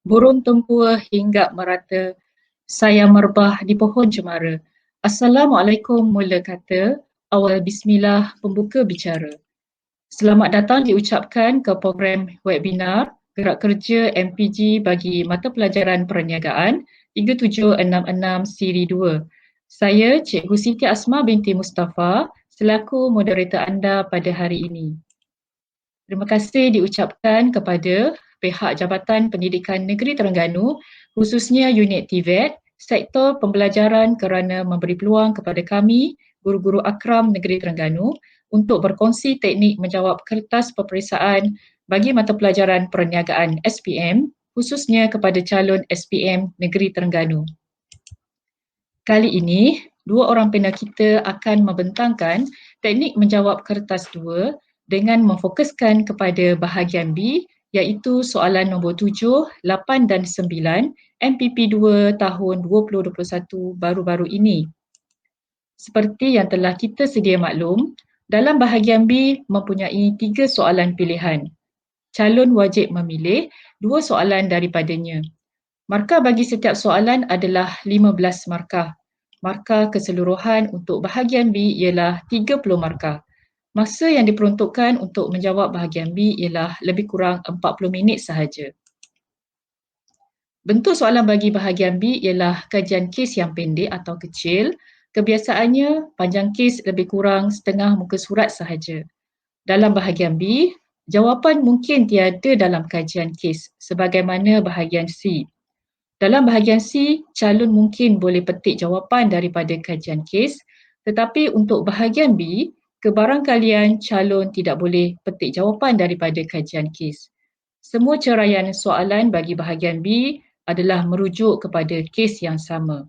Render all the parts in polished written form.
Burung tempua hinggap merata, sayang merbah di pohon cemara. Assalamualaikum mula kata, awal bismillah pembuka bicara. Selamat datang diucapkan ke program webinar Gerak Kerja MPG bagi Mata Pelajaran Perniagaan 3766 Siri 2. Saya Cikgu Siti Asma binti Mustafa selaku moderator anda pada hari ini. Terima kasih diucapkan kepada pihak Jabatan Pendidikan Negeri Terengganu, khususnya unit TVET, sektor pembelajaran kerana memberi peluang kepada kami, guru-guru akram Negeri Terengganu untuk berkongsi teknik menjawab kertas peperiksaan bagi mata pelajaran perniagaan SPM, khususnya kepada calon SPM Negeri Terengganu. Kali ini, dua orang panel kita akan membentangkan teknik menjawab kertas 2 dengan memfokuskan kepada bahagian B iaitu soalan nombor 7, 8 dan 9 MPP2 tahun 2021 baru-baru ini. Seperti yang telah kita sedia maklum, dalam bahagian B mempunyai 3 soalan pilihan. Calon wajib memilih 2 soalan daripadanya. Markah bagi setiap soalan adalah 15 markah. Markah keseluruhan untuk bahagian B ialah 30 markah. Masa yang diperuntukkan untuk menjawab bahagian B ialah lebih kurang 40 minit sahaja. Bentuk soalan bagi bahagian B ialah kajian kes yang pendek atau kecil. Kebiasaannya, panjang kes lebih kurang setengah muka surat sahaja. Dalam bahagian B, jawapan mungkin tiada dalam kajian kes sebagaimana bahagian C. Dalam bahagian C, calon mungkin boleh petik jawapan daripada kajian kes, tetapi untuk bahagian B, kebarangkalian calon tidak boleh petik jawapan daripada kajian kes. Semua ceraian soalan bagi bahagian B adalah merujuk kepada kes yang sama.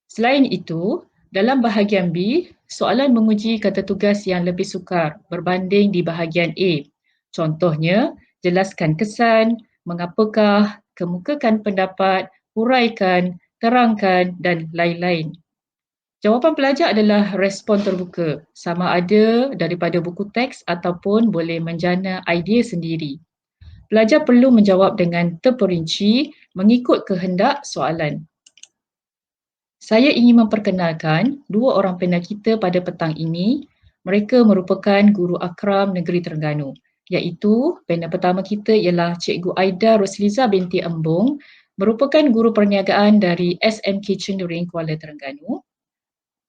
Selain itu, dalam bahagian B, soalan menguji kata tugas yang lebih sukar berbanding di bahagian A. Contohnya, jelaskan kesan, mengapakah, kemukakan pendapat, huraikan, terangkan dan lain-lain. Jawapan pelajar adalah respon terbuka, sama ada daripada buku teks ataupun boleh menjana idea sendiri. Pelajar perlu menjawab dengan terperinci mengikut kehendak soalan. Saya ingin memperkenalkan dua orang panel kita pada petang ini. Mereka merupakan guru akram Negeri Terengganu, iaitu panel pertama kita ialah Cikgu Aida Rosliza binti Embong, merupakan guru perniagaan dari SMK Cendering Kuala Terengganu.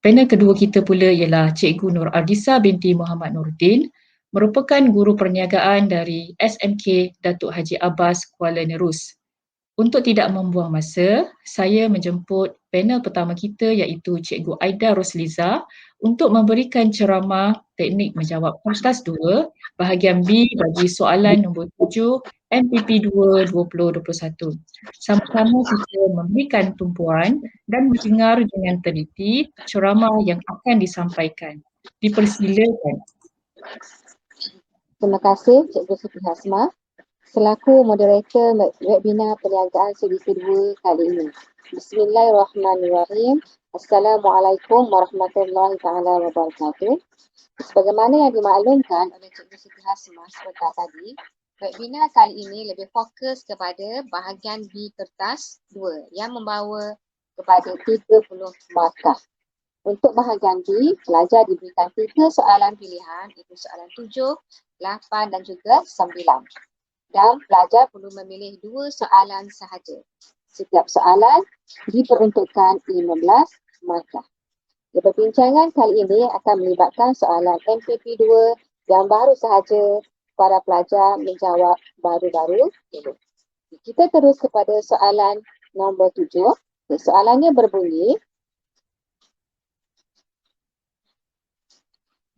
Panel kedua kita pula ialah Cikgu Nur Ardisa binti Muhammad Nordin, merupakan guru perniagaan dari SMK Datuk Haji Abbas Kuala Nerus. Untuk tidak membuang masa, saya menjemput panel pertama kita iaitu Cikgu Aida Rosliza untuk memberikan ceramah teknik menjawab kertas 2 bahagian B bagi soalan nombor 7 MPP2 2021. Sama-sama kita memberikan tumpuan dan mendengar dengan teliti ceramah yang akan disampaikan. Dipersilakan. Terima kasih Cikgu Siti Hasma selaku moderator webinar perniagaan sedisi 2 kali ini. Bismillahirrahmanirrahim. Assalamualaikum warahmatullahi taala wabarakatuh. Sebagaimana yang dimaklumkan oleh Cikgu Siti Hasma sebentar tadi, webinar kali ini lebih fokus kepada bahagian B kertas 2 yang membawa kepada 30 markah. Untuk bahagian B, pelajar diberikan 3 soalan pilihan iaitu soalan 7, 8 dan juga 9. Dan pelajar perlu memilih 2 soalan sahaja. Setiap soalan diperuntukkan 15 markah. Perbincangan kali ini akan melibatkan soalan MPP2 yang baru sahaja para pelajar menjawab baru-baru ini. Kita terus kepada soalan nombor 7. Soalannya berbunyi,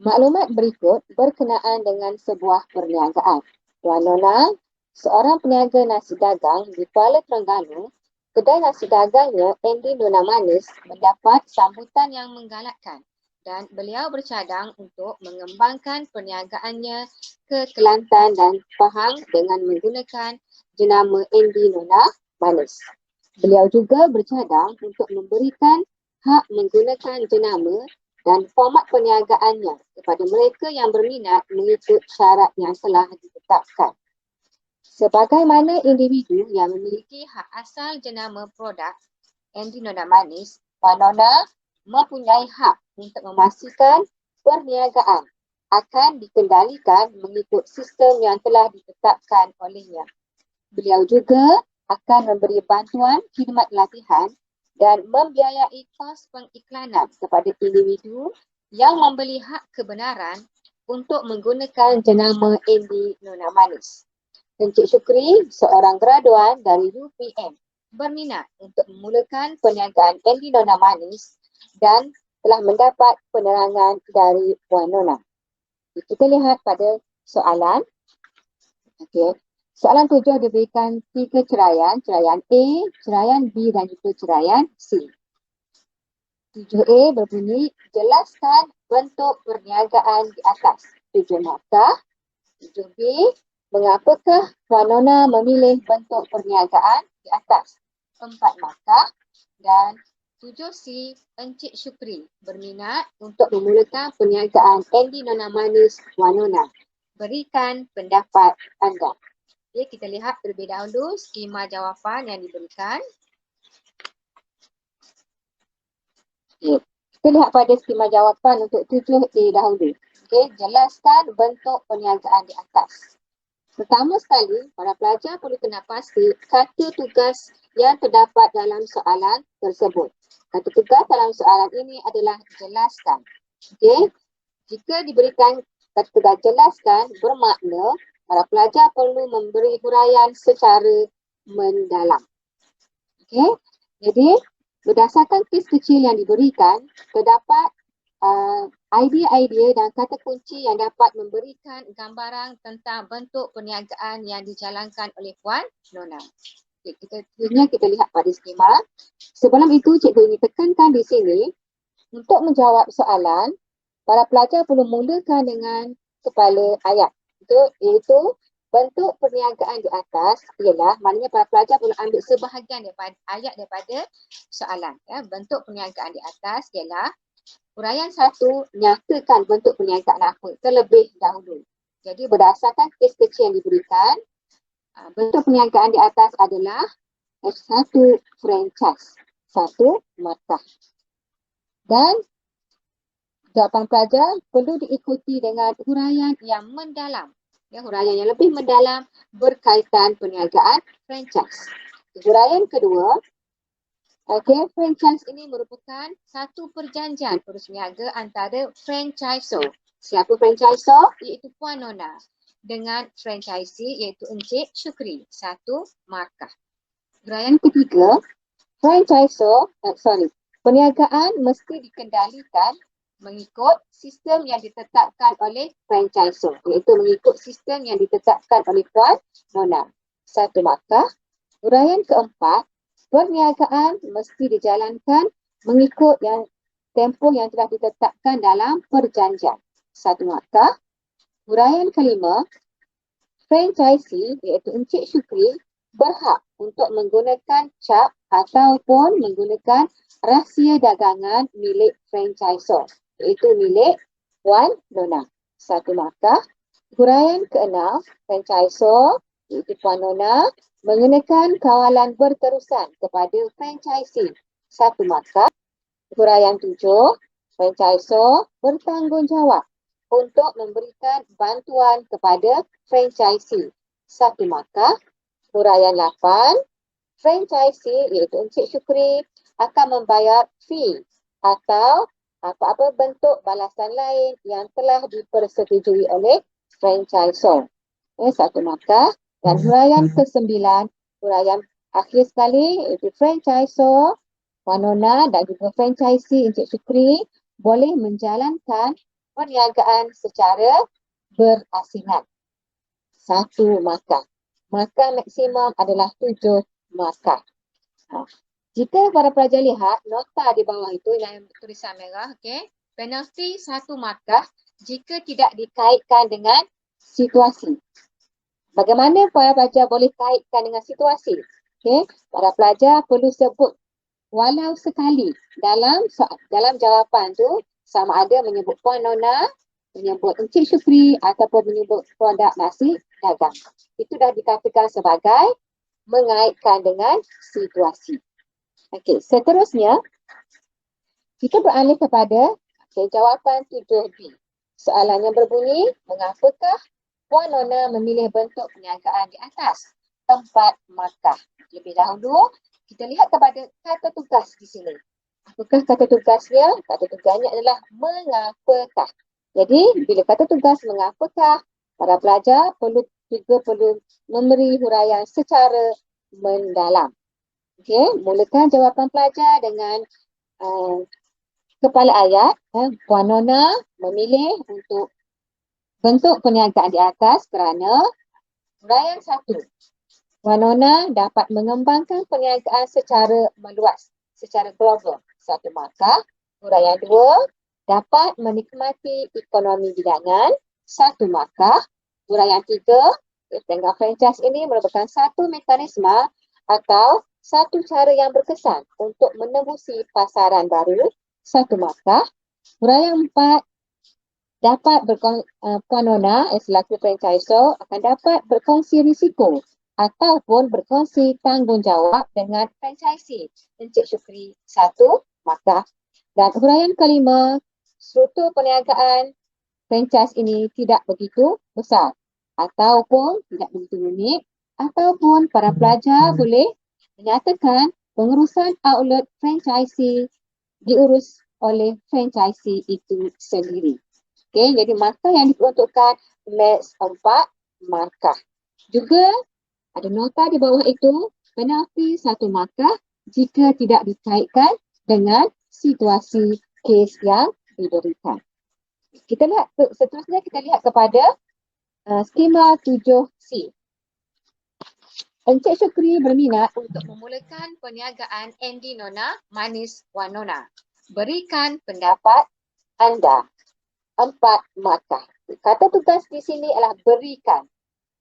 maklumat berikut berkenaan dengan sebuah perniagaan. Tuan Nona, seorang peniaga nasi dagang di Kuala Terengganu, kedai nasi dagangnya Andy Nona Manis mendapat sambutan yang menggalakkan dan beliau bercadang untuk mengembangkan perniagaannya ke Kelantan dan Pahang dengan menggunakan jenama Andy Nona Manis. Beliau juga bercadang untuk memberikan hak menggunakan jenama dan format perniagaannya kepada mereka yang berminat mengikut syarat yang telah ditetapkan. Sebagaimana individu yang memiliki hak asal jenama produk Andy Nona Manis, Puan Nona mempunyai hak untuk memastikan perniagaan akan dikendalikan mengikut sistem yang telah ditetapkan olehnya. Beliau juga akan memberi bantuan khidmat latihan dan membiayai kos pengiklanan kepada individu yang membeli hak kebenaran untuk menggunakan jenama Andy Nona Manis. Encik Syukri, seorang graduan dari UPM, berminat untuk memulakan perniagaan Andy Nona Manis dan telah mendapat penerangan dari Puan Nona. Kita lihat pada soalan. Okey. Soalan 7 diberikan 3 ceraian. Ceraian A, ceraian B dan juga ceraian C. 7A berbunyi, jelaskan bentuk perniagaan di atas. 7 markah. 7B, mengapakah Puan Nona memilih bentuk perniagaan di atas? 4 markah. Dan 7C, Encik Syukri berminat untuk memulakan perniagaan Andy Nona Manis Puan Nona. Berikan pendapat anda. Okay, kita lihat terlebih dahulu skema jawapan yang diberikan. Okay. Kita lihat pada skema jawapan untuk 7A dahulu. Okay, jelaskan bentuk perniagaan di atas. Pertama sekali, para pelajar perlu kena pasti kata tugas yang terdapat dalam soalan tersebut. Kata tugas dalam soalan ini adalah jelaskan. Okay. Jika diberikan kata tugas jelaskan, bermakna para pelajar perlu memberi huraian secara mendalam. Okay. Jadi, berdasarkan kes kecil yang diberikan, terdapat idea-idea dan kata kunci yang dapat memberikan gambaran tentang bentuk perniagaan yang dijalankan oleh Puan Nona. Okay, kita lihat pada skema. Sebelum itu, cikgu ingin tekankan di sini, untuk menjawab soalan, para pelajar perlu mulakan dengan kepala ayat. Iaitu bentuk perniagaan di atas ialah, maknanya para pelajar perlu ambil sebahagian daripada ayat daripada soalan. Ya. Bentuk perniagaan di atas ialah huraian 1, nyatakan bentuk perniagaan apa terlebih dahulu. Jadi berdasarkan kes kecil yang diberikan, bentuk perniagaan di atas adalah 1, franchise, 1, markah. Dan jawapan pelajar perlu diikuti dengan huraian yang mendalam. Ya, huraian yang lebih mendalam berkaitan perniagaan franchise. Huraian kedua, franchise ini merupakan satu perjanjian urus niaga antara franchisor. Siapa franchisor? Iaitu Puan Nona. Dengan franchisee iaitu Encik Syukri. 1 markah. Huraian ketiga, perniagaan mesti dikendalikan mengikut sistem yang ditetapkan oleh franchisor, iaitu mengikut sistem yang ditetapkan oleh Puan Nona. 1 markah. Huraian keempat, perniagaan mesti dijalankan mengikut tempoh yang telah ditetapkan dalam perjanjian. 1 markah. Huraian kelima, franchisee iaitu Encik Syukri berhak untuk menggunakan cap ataupun menggunakan rahsia dagangan milik franchisor, iaitu milik Puan Nona. 1 markah. Huraian keenam, franchisor iaitu Puan Nona menggunakan kawalan berterusan kepada franchisee. 1 markah. Huraian 7, franchisor bertanggungjawab untuk memberikan bantuan kepada franchisee. 1 markah. Huraian 8, franchisee iaitu Encik Syukri akan membayar fee atau apa-apa bentuk balasan lain yang telah dipersetujui oleh franchisor. 1 markah. Dan huraian ke-9, huraian akhir sekali iaitu franchisor, Puan Nona dan juga franchisee Encik Syukri boleh menjalankan perniagaan secara berasingan. 1 markah. Markah maksimum adalah 7 markah. Jika para pelajar lihat nota di bawah itu yang tulisan merah, penalti 1 markah jika tidak dikaitkan dengan situasi. Bagaimana para pelajar boleh kaitkan dengan situasi? Para pelajar perlu sebut walau sekali dalam jawapan tu, sama ada menyebut Puan Nona, menyebut Encik Syukri ataupun menyebut produk nasi dagang. Itu dah dikatakan sebagai mengaitkan dengan situasi. Okey, seterusnya kita beralih kepada jawapan 7B. Soalannya berbunyi, mengapakah Puan Nona memilih bentuk perniagaan di atas? 4 markah. Lebih dahulu, kita lihat kepada kata tugas di sini. Apakah kata tugasnya? Kata tugasnya adalah mengapakah. Jadi, bila kata tugas mengapakah, para pelajar perlu memberi huraian secara mendalam. Okey, mulakan jawapan pelajar dengan kepala ayat. Puan Nona memilih untuk bentuk perniagaan di atas kerana huraian 1. Puan Nona dapat mengembangkan perniagaan secara meluas, secara global. 1 markah. Huraian 2, dapat menikmati ekonomi bidangan. 1 markah. Huraian 3, tengah franchise ini merupakan satu mekanisme atau satu cara yang berkesan untuk menembusi pasaran baru. 1 markah. Huraian 4, Puan Nona selaku franchisor akan dapat berkongsi risiko ataupun berkongsi tanggungjawab dengan franchisee. Encik Syukri 1 markah. Dan huraian kelima, struktur perniagaan franchise ini tidak begitu besar ataupun tidak begitu unik, ataupun para pelajar boleh menyatakan pengurusan outlet franchisee diurus oleh franchisee itu sendiri. Okey, jadi markah yang diperuntukkan max 4 markah. Juga ada nota di bawah itu, penalti 1 markah jika tidak dikaitkan dengan situasi kes yang diberikan. Kita lihat seterusnya, kita lihat kepada skema 7C. Encik Syukri berminat untuk memulakan perniagaan Andy Nona Manis Wan Nona. Berikan pendapat anda. 4 markah. Kata tugas di sini adalah berikan.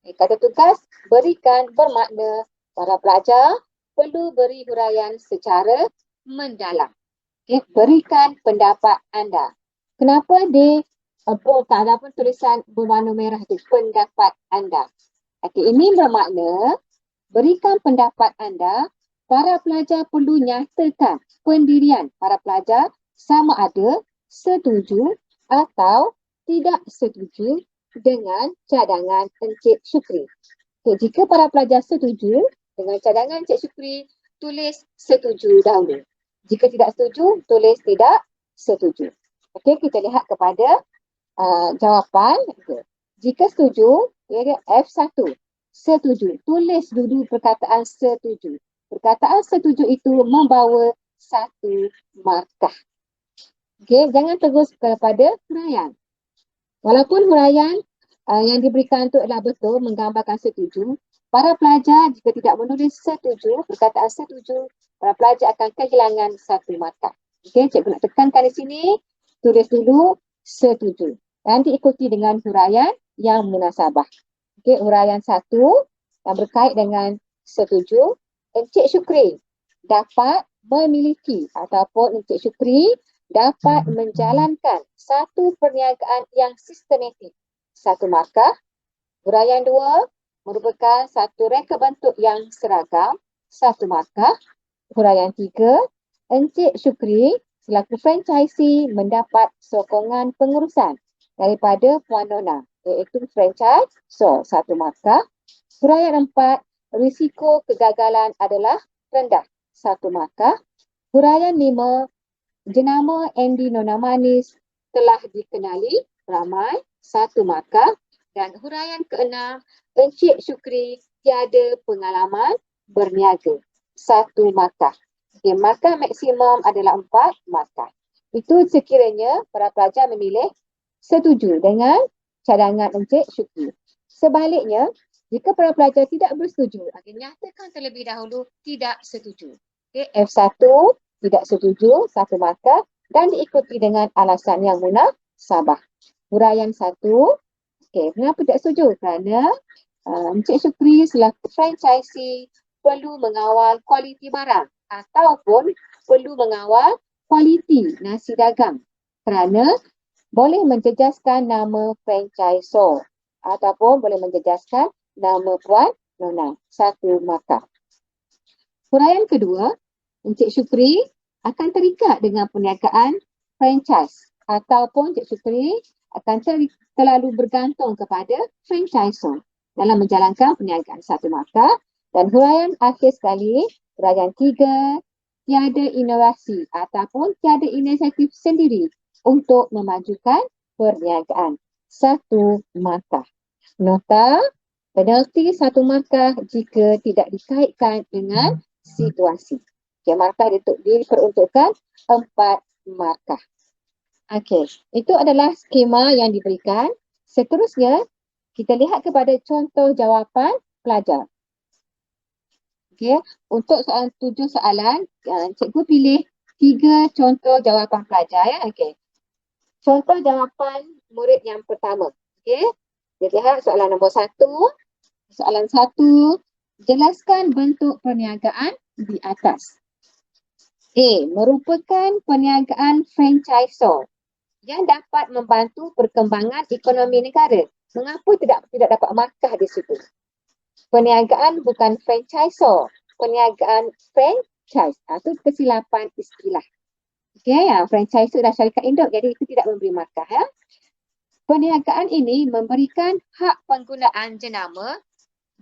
Kata tugas berikan bermakna para pelajar perlu beri huraian secara mendalam. Okay. Berikan pendapat anda. Kenapa tak ada pun tulisan berwarna merah itu, pendapat anda. Okay. Ini bermakna berikan pendapat anda, para pelajar perlu nyatakan pendirian para pelajar sama ada setuju atau tidak setuju dengan cadangan Encik Syukri. Okay, jika para pelajar setuju dengan cadangan Encik Syukri, tulis setuju dahulu. Jika tidak setuju, tulis tidak setuju. Okey, kita lihat kepada jawapan. Okay. Jika setuju, F1, setuju. Tulis dulu perkataan setuju. Perkataan setuju itu membawa 1 markah. Okey, jangan terus kepada huraian. Walaupun huraian yang diberikan itu adalah betul menggambarkan setuju, para pelajar jika tidak menulis setuju, perkataan setuju, para pelajar akan kehilangan 1 markah. Okey, cikgu nak tekankan di sini, tulis dulu setuju dan diikuti dengan huraian yang munasabah. Okey, huraian 1 yang berkait dengan setuju, Encik Syukri dapat memiliki ataupun Encik Syukri dapat menjalankan satu perniagaan yang sistematik. 1 markah. Huraian 2 merupakan satu reka bentuk yang seragam. 1 markah. Huraian 3, Encik Syukri selaku franchisee mendapat sokongan pengurusan daripada Puan Nona, iaitu franchise. 1 markah. Huraian 4, risiko kegagalan adalah rendah. 1 markah. Huraian 5, jenama Andy Nona Manis telah dikenali ramai. 1 markah. Dan huraian ke-6, Encik Syukri tiada pengalaman berniaga. 1 markah. Okay, markah maksimum adalah 4 markah. Itu sekiranya para pelajar memilih setuju dengan cadangan Encik Syukri. Sebaliknya, jika para pelajar tidak bersetuju, akan nyatakan terlebih dahulu tidak setuju. Okay, F1, tidak setuju, 1 markah dan diikuti dengan alasan yang munasabah. Huraian 1, okay, kenapa tidak setuju? Kerana Encik Syukri selaku franchisee perlu mengawal kualiti barang ataupun perlu mengawal kualiti nasi dagang kerana boleh menjejaskan nama franchisor. ataupun boleh menjejaskan nama Puan Nona. 1 markah. Huraian kedua, Encik Syukri akan terikat dengan perniagaan franchise ataupun Encik Syukri akan terlalu bergantung kepada franchisor dalam menjalankan perniagaan. 1 markah. Dan huraian akhir sekali, huraian 3, tiada inovasi ataupun tiada inisiatif sendiri untuk memajukan perniagaan. 1 markah. Nota, penalti 1 markah jika tidak dikaitkan dengan situasi. Okay, markah diperuntukkan 4 markah. Okey, itu adalah skema yang diberikan. Seterusnya, kita lihat kepada contoh jawapan pelajar. Okey, untuk soalan 7 soalan, cikgu pilih 3 contoh jawapan pelajar ya. Okey. Contoh jawapan murid yang pertama. Okey. Kita lihat soalan nombor 1. Soalan 1, jelaskan bentuk perniagaan di atas. A. Merupakan perniagaan franchisor yang dapat membantu perkembangan ekonomi negara. Mengapa tidak dapat markah di situ? Perniagaan bukan franchisor, perniagaan franchise. Itu kesilapan istilah. Okey, franchisor dah syarikat induk, jadi itu tidak memberi markah ya. Perniagaan ini memberikan hak penggunaan jenama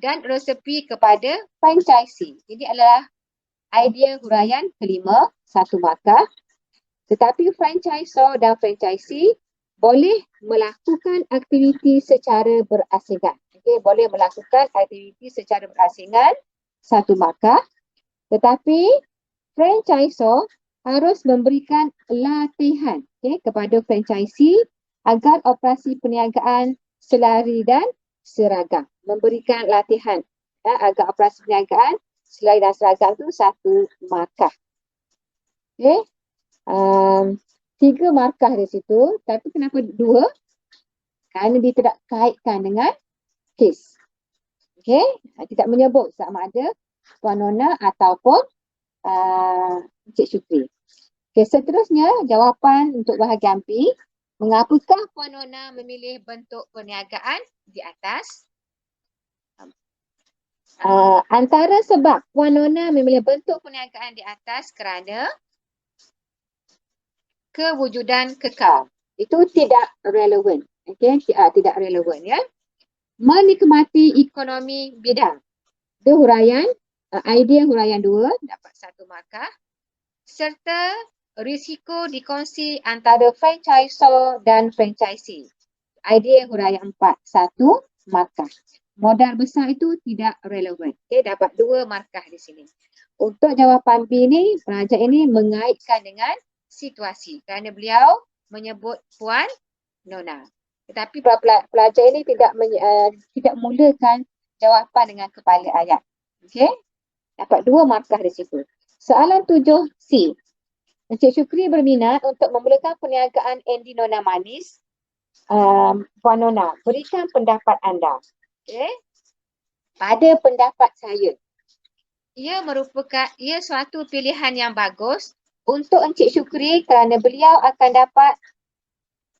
dan resepi kepada franchisee. Ini adalah idea huraian kelima, 1 markah. Tetapi franchisor dan franchisee boleh melakukan aktiviti secara berasingan. Okey, boleh melakukan aktiviti secara berasingan, 1 markah. Tetapi franchisor harus memberikan latihan kepada franchisee agar operasi perniagaan selari dan seragam. Memberikan latihan agar operasi perniagaan selari dan seragam itu 1 markah. Okey. 3 markah di situ, tapi kenapa 2? Kerana dia tidak kaitkan dengan kes. Okey, tidak menyebut sama ada Puan Nona ataupun Encik Syukri. Okey, seterusnya jawapan untuk bahagian B. Mengapakah Puan Nona memilih bentuk perniagaan di atas? Antara sebab Puan Nona memilih bentuk perniagaan di atas kerana kewujudan kekal. Itu tidak relevan. Okey, tidak relevan ya. Menikmati ekonomi bidang. Itu huraian, idea huraian 2 dapat 1 markah. Serta risiko dikongsi antara franchisor dan franchisee. Idea huraian 4, 1 markah. Modal besar itu tidak relevan. Okey, dapat 2 markah di sini. Untuk jawapan B ni, pelajar ini mengaitkan dengan situasi kerana beliau menyebut Puan Nona. Tetapi pelajar ini tidak mulakan jawapan dengan kepala ayat. Okey? Dapat 2 markah di situ. Soalan 7C. Encik Syukri berminat untuk memulakan perniagaan Andy Nona Manis. Puan Nona, berikan pendapat anda. Okey? Pada pendapat saya, ia suatu pilihan yang bagus untuk Encik Syukri kerana beliau akan dapat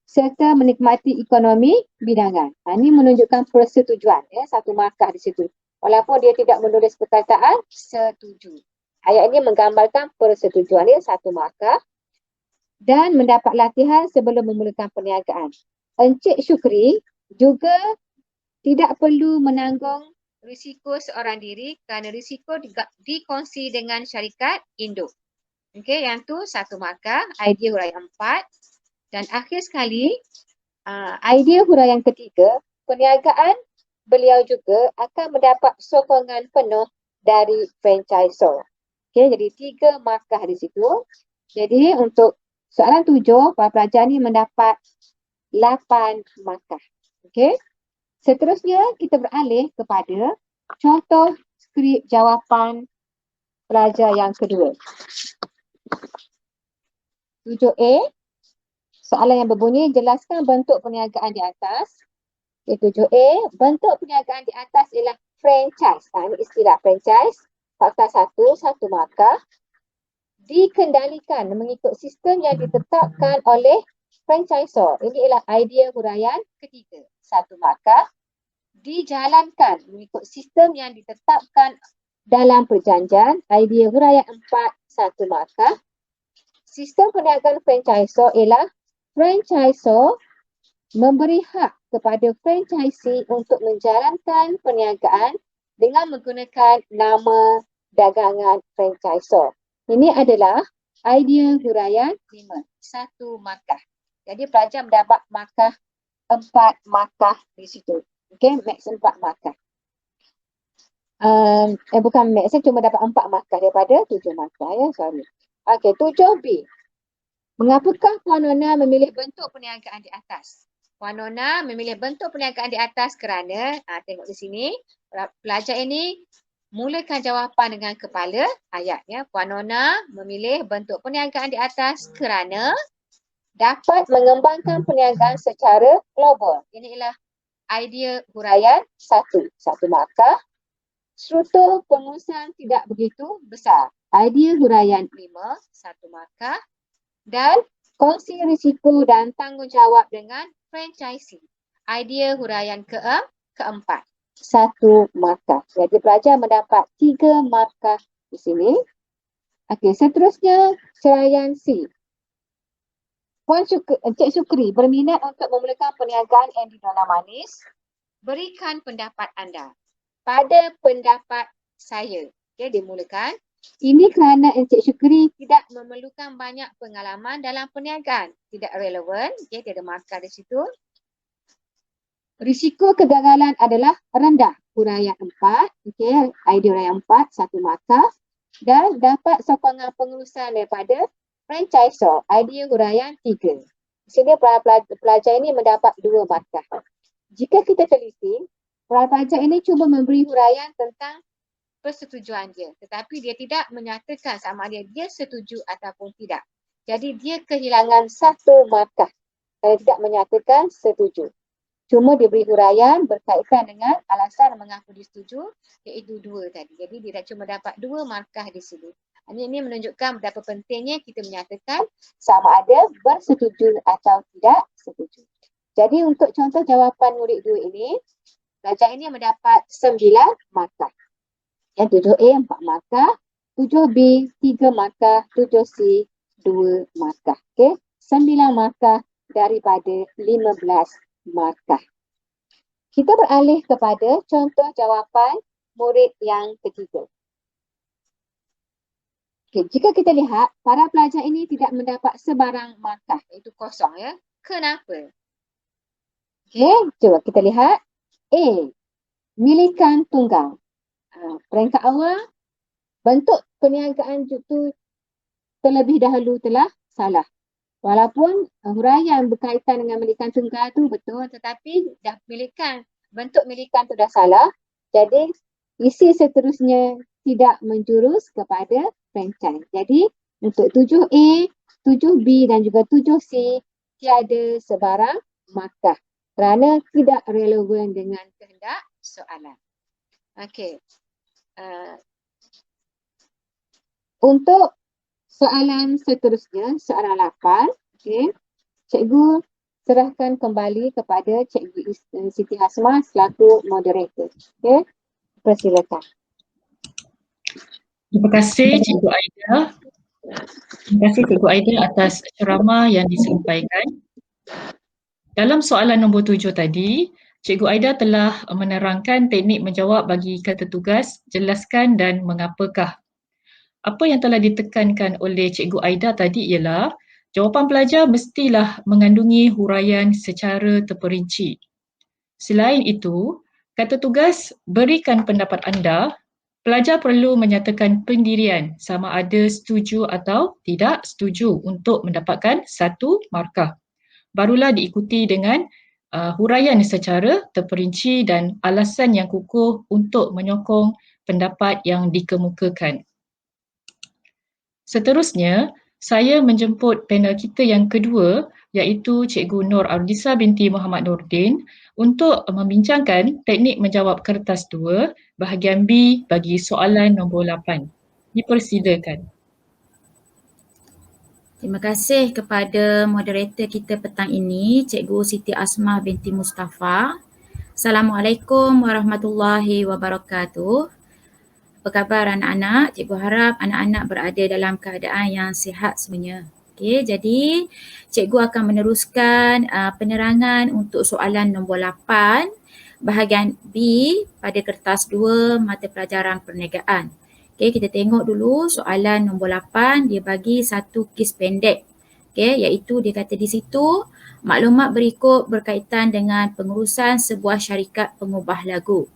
serta menikmati ekonomi bidangan. Ini menunjukkan persetujuan, 1 markah di situ. Walaupun dia tidak menulis perkataan setuju. Ayat ini menggambarkan persetujuan, 1 markah. Dan mendapat latihan sebelum memulakan perniagaan. Encik Syukri juga tidak perlu menanggung risiko seorang diri kerana risiko dikongsi dengan syarikat induk. Okey, yang tu 1 markah, idea huraian 4. Dan akhir sekali, idea huraian ketiga, perniagaan beliau juga akan mendapat sokongan penuh dari franchisor. Okey, jadi 3 markah di situ. Jadi untuk soalan 7, para pelajar ni mendapat 8 markah. Okey. Seterusnya kita beralih kepada contoh skrip jawapan pelajar yang kedua. 7A, soalan yang berbunyi, jelaskan bentuk perniagaan di atas. 7A, bentuk perniagaan di atas ialah franchise. Ini istilah franchise. Fakta 1, 1 markah. Dikendalikan mengikut sistem yang ditetapkan oleh franchisor. Ini ialah idea huraian ketiga. 1 markah. dijalankan mengikut sistem yang ditetapkan dalam perjanjian. Idea huraian 4, 1 markah. Sistem perniagaan franchisor ialah franchisor memberi hak kepada franchisee untuk menjalankan perniagaan dengan menggunakan nama dagangan franchisor. Ini adalah idea huraian 5, 1 markah. Jadi pelajar mendapat markah 4 markah di situ. Okey, max 4 markah. Bukan max, saya cuma dapat 4 markah daripada 7 markah ya, sorry. Okey, 7B. Mengapakah Puan Nona memilih bentuk perniagaan di atas? Puan Nona memilih bentuk perniagaan di atas kerana, tengok di sini, pelajar ini mulakan jawapan dengan kepala ayatnya. Puan Nona memilih bentuk perniagaan di atas kerana dapat mengembangkan perniagaan secara global. Ini ialah idea huraian 1, 1 markah. Struktur pengurusan tidak begitu besar. Idea huraian 5, 1 markah. Dan kongsi risiko dan tanggungjawab dengan franchisee. Idea huraian keempat, 1 markah. Jadi pelajar mendapat 3 markah di sini. Okey, seterusnya huraian C. Encik Sukri berminat untuk memulakan perniagaan Endinola Manis. Berikan pendapat anda. Pada pendapat saya, dimulakan. Ini kerana Encik Sukri tidak memerlukan banyak pengalaman dalam perniagaan. Tidak relevan, tiada markah di situ. Risiko kegagalan adalah rendah. Huraian 4, idea huraian 4, 1 markah. Dan dapat sokongan pengurusan daripada franchisor, idea huraian 3. Di sini pelajar ini mendapat 2 markah. Jika kita teliti, pelajar ini cuba memberi huraian tentang persetujuan dia, tetapi dia tidak menyatakan sama ada dia setuju ataupun tidak. Jadi dia kehilangan 1 markah kalau tidak menyatakan setuju. Cuma diberi huraian berkaitan dengan alasan mengapa dia setuju, iaitu 2 tadi. Jadi dia dah cuma dapat 2 markah di sini. Ini menunjukkan betapa pentingnya kita menyatakan sama ada bersetuju atau tidak setuju. Jadi untuk contoh jawapan murid 2 ini, pelajar ini mendapat 9 markah. Yang 7A 4 markah, 7B 3 markah, 7C 2 markah. Okey, 9 markah daripada 15 markah. Kita beralih kepada contoh jawapan murid yang ketiga. Okay, jika kita lihat, para pelajar ini tidak mendapat sebarang markah, iaitu kosong ya. Kenapa? Okay, cuba kita lihat. A, milikan tunggal. Peringkat awal, bentuk perniagaan itu terlebih dahulu telah salah. Walaupun huraian berkaitan dengan milikan tunggal itu betul, tetapi dah milikan, bentuk milikan itu dah salah. Jadi, isi seterusnya tidak menjurus kepada franchise. Jadi, untuk 7A, 7B dan juga 7C tiada sebarang markah kerana tidak relevan dengan kehendak soalan. Okey. Untuk soalan seterusnya, soalan 8, okay. Cikgu serahkan kembali kepada Cikgu Siti Hasmah selaku moderator. Okay. Persilakan. Terima kasih Cikgu Aida. Terima kasih Cikgu Aida atas ceramah yang disampaikan. Dalam soalan nombor 7 tadi, Cikgu Aida telah menerangkan teknik menjawab bagi kata tugas, jelaskan dan mengapakah. Apa yang telah ditekankan oleh Cikgu Aida tadi ialah jawapan pelajar mestilah mengandungi huraian secara terperinci. Selain itu, kata tugas berikan pendapat anda, pelajar perlu menyatakan pendirian sama ada setuju atau tidak setuju untuk mendapatkan 1 markah. Barulah diikuti dengan huraian secara terperinci dan alasan yang kukuh untuk menyokong pendapat yang dikemukakan. Seterusnya, saya menjemput panel kita yang kedua iaitu Cikgu Nur Ardisa binti Muhammad Nordin untuk membincangkan teknik menjawab kertas 2 bahagian B bagi soalan nombor 8. Dipersilakan. Terima kasih kepada moderator kita petang ini, Cikgu Siti Asmah binti Mustafa. Assalamualaikum warahmatullahi wabarakatuh. Apa khabar anak-anak? Cikgu harap anak-anak berada dalam keadaan yang sihat semuanya. Okey, jadi cikgu akan meneruskan penerangan untuk soalan nombor 8 bahagian B pada kertas 2 mata pelajaran perniagaan. Okey, kita tengok dulu soalan nombor 8, dia bagi satu kes pendek. Okey, iaitu dia kata di situ maklumat berikut berkaitan dengan pengurusan sebuah syarikat pengubah lagu.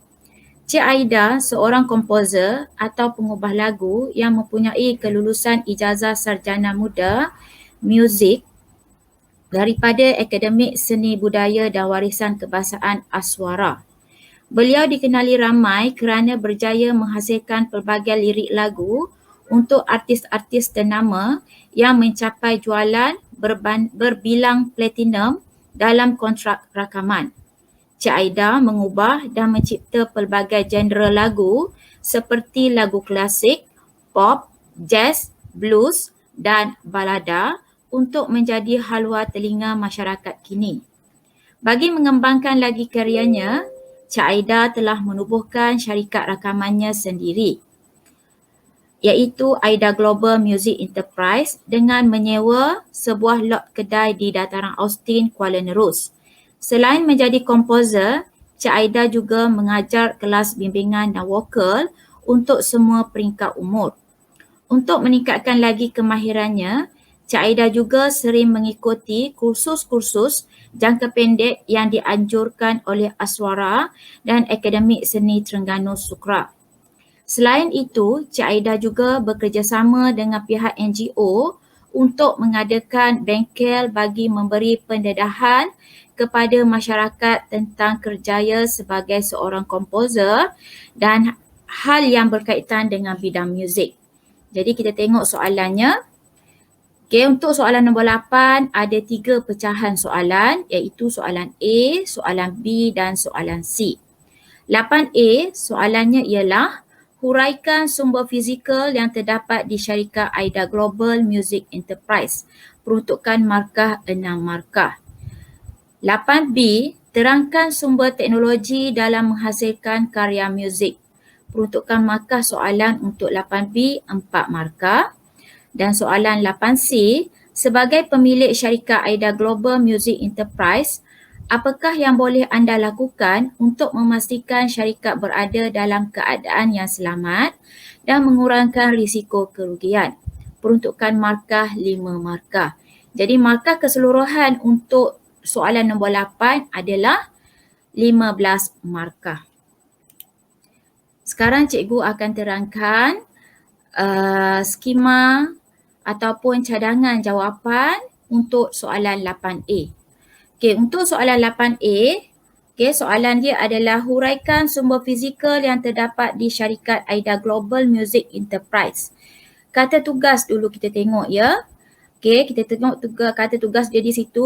Cik Aida seorang komposer atau pengubah lagu yang mempunyai kelulusan ijazah sarjana muda muzik daripada Akademik Seni Budaya dan Warisan Kebahasaan Aswara. Beliau dikenali ramai kerana berjaya menghasilkan pelbagai lirik lagu untuk artis-artis ternama yang mencapai jualan berbilang platinum dalam kontrak rakaman. Cik Aida mengubah dan mencipta pelbagai genre lagu seperti lagu klasik, pop, jazz, blues dan balada untuk menjadi haluan telinga masyarakat kini. Bagi mengembangkan lagi karyanya, Cik Aida telah menubuhkan syarikat rakamannya sendiri, iaitu Aida Global Music Enterprise dengan menyewa sebuah lot kedai di dataran Austin, Kuala Nerus. Selain menjadi komposer, Cik Aida juga mengajar kelas bimbingan dan vokal untuk semua peringkat umur. Untuk meningkatkan lagi kemahirannya, Cik Aida juga sering mengikuti kursus-kursus jangka pendek yang dianjurkan oleh Aswara dan Akademik Seni Terengganu Sukra. Selain itu, Cik Aida juga bekerjasama dengan pihak NGO untuk mengadakan bengkel bagi memberi pendedahan kepada masyarakat tentang kerjaya sebagai seorang komposer dan hal yang berkaitan dengan bidang muzik. Jadi kita tengok soalannya. Okey, untuk soalan nombor 8 ada 3 pecahan soalan, iaitu soalan A, soalan B dan soalan C. 8A soalannya ialah huraikan sumber fizikal yang terdapat di syarikat Aida Global Music Enterprise. Peruntukan markah 6 markah. 8B, terangkan sumber teknologi dalam menghasilkan karya muzik. Peruntukan markah soalan untuk 8B 4 markah. Dan soalan 8C, sebagai pemilik syarikat Aida Global Music Enterprise, apakah yang boleh anda lakukan untuk memastikan syarikat berada dalam keadaan yang selamat dan mengurangkan risiko kerugian? Peruntukan markah 5 markah. Jadi markah keseluruhan untuk soalan nombor 8 adalah 15 markah. Sekarang cikgu akan terangkan skema ataupun cadangan jawapan untuk soalan 8A. Okey, untuk soalan 8A, soalan dia adalah huraikan sumber fizikal yang terdapat di syarikat Aida Global Music Enterprise. Kata tugas dulu kita tengok ya. Okey, kita tengok kata tugas dia di situ.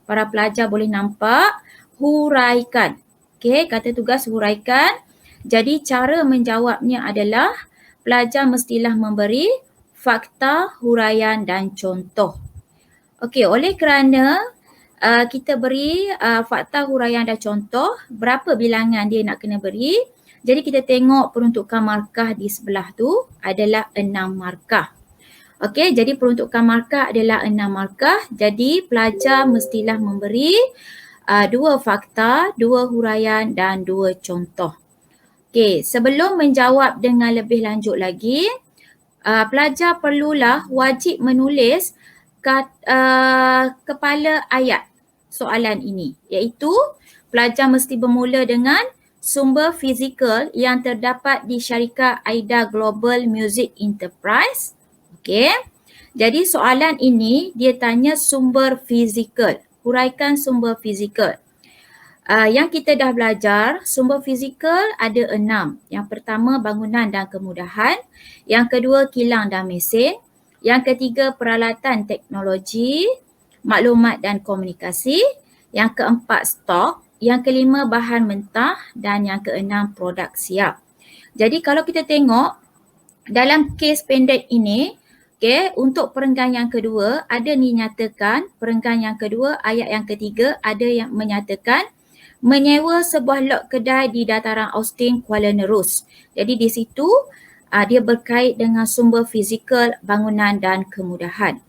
Para pelajar boleh nampak huraikan. Okey, kata tugas huraikan. Jadi cara menjawabnya adalah pelajar mestilah memberi fakta, huraian dan contoh. Okey, oleh kerana kita beri fakta, huraian dan contoh, berapa bilangan dia nak kena beri. Jadi kita tengok peruntukan markah di sebelah tu adalah 6 markah. Okey, jadi peruntukan markah adalah 6 markah. Jadi pelajar mestilah memberi 2 fakta, 2 huraian dan 2 contoh. Okey, sebelum menjawab dengan lebih lanjut lagi, pelajar perlulah wajib menulis kepala ayat soalan ini, iaitu pelajar mesti bermula dengan sumber fizikal yang terdapat di syarikat Aida Global Music Enterprise. Okey. Jadi soalan ini dia tanya sumber fizikal. Huraikan sumber fizikal. Yang kita dah belajar, sumber fizikal ada 6. Yang pertama bangunan dan kemudahan. Yang kedua kilang dan mesin. Yang ketiga peralatan teknologi, maklumat dan komunikasi. Yang keempat stok. Yang kelima bahan mentah. Dan yang keenam produk siap. Jadi kalau kita tengok dalam kes pendek ini, untuk perenggan yang kedua ada dinyatakan, perenggan yang kedua ayat yang ketiga ada yang menyatakan menyewa sebuah lot kedai di dataran Austin, Kuala Nerus. Jadi di situ dia berkait dengan sumber fizikal, bangunan dan kemudahan.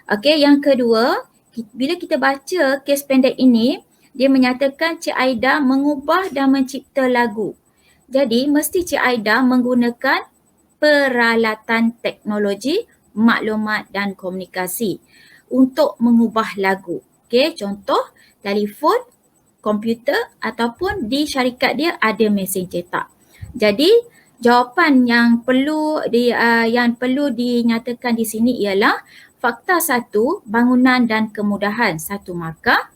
Okey, yang kedua, bila kita baca kes pendek ini, dia menyatakan Cik Aida mengubah dan mencipta lagu. Jadi mesti Cik Aida menggunakan peralatan teknologi, maklumat dan komunikasi untuk mengubah lagu. Okey, contoh telefon, komputer ataupun di syarikat dia ada mesin cetak. Jadi jawapan yang perlu dinyatakan di sini ialah fakta 1, bangunan dan kemudahan 1 markah.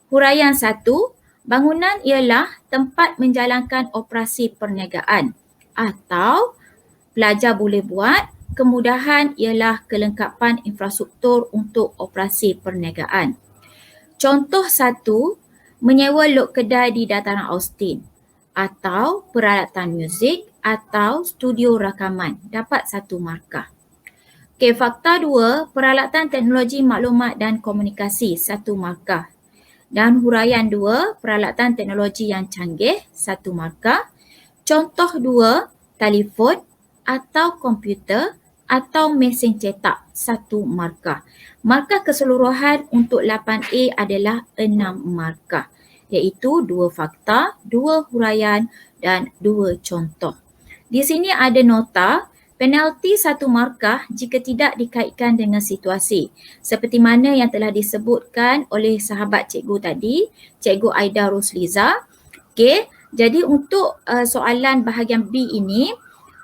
Huraian 1, bangunan ialah tempat menjalankan operasi perniagaan atau pelajar boleh buat kemudahan ialah kelengkapan infrastruktur untuk operasi perniagaan. Contoh 1, menyewa lot kedai di dataran Austin atau peralatan muzik atau studio rakaman dapat 1 markah. Okey, fakta 2, peralatan teknologi maklumat dan komunikasi 1 markah. Dan huraian 2, peralatan teknologi yang canggih 1 markah. Contoh 2, telefon atau komputer atau mesin cetak 1 markah. Markah keseluruhan untuk 8A adalah 6 markah, iaitu 2 fakta, 2 huraian dan 2 contoh. Di sini ada nota penalti 1 markah jika tidak dikaitkan dengan situasi. Seperti mana yang telah disebutkan oleh sahabat cikgu tadi, Cikgu Aida Rosliza. Okey, jadi untuk soalan bahagian B ini,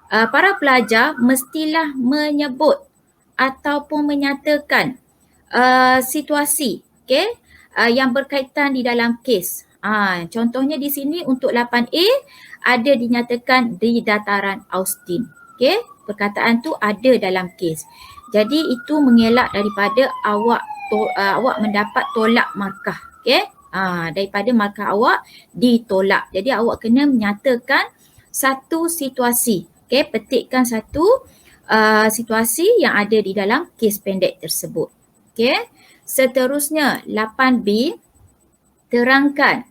para pelajar mestilah menyebut ataupun menyatakan situasi yang berkaitan di dalam kes. Contohnya di sini untuk 8A ada dinyatakan di dataran Austin. Okey, perkataan tu ada dalam kes. Jadi itu mengelak daripada awak mendapat tolak markah. Okey, daripada markah awak ditolak. Jadi awak kena menyatakan satu situasi. Okey, petikkan satu situasi yang ada di dalam kes pendek tersebut. Okey, seterusnya 8B, terangkan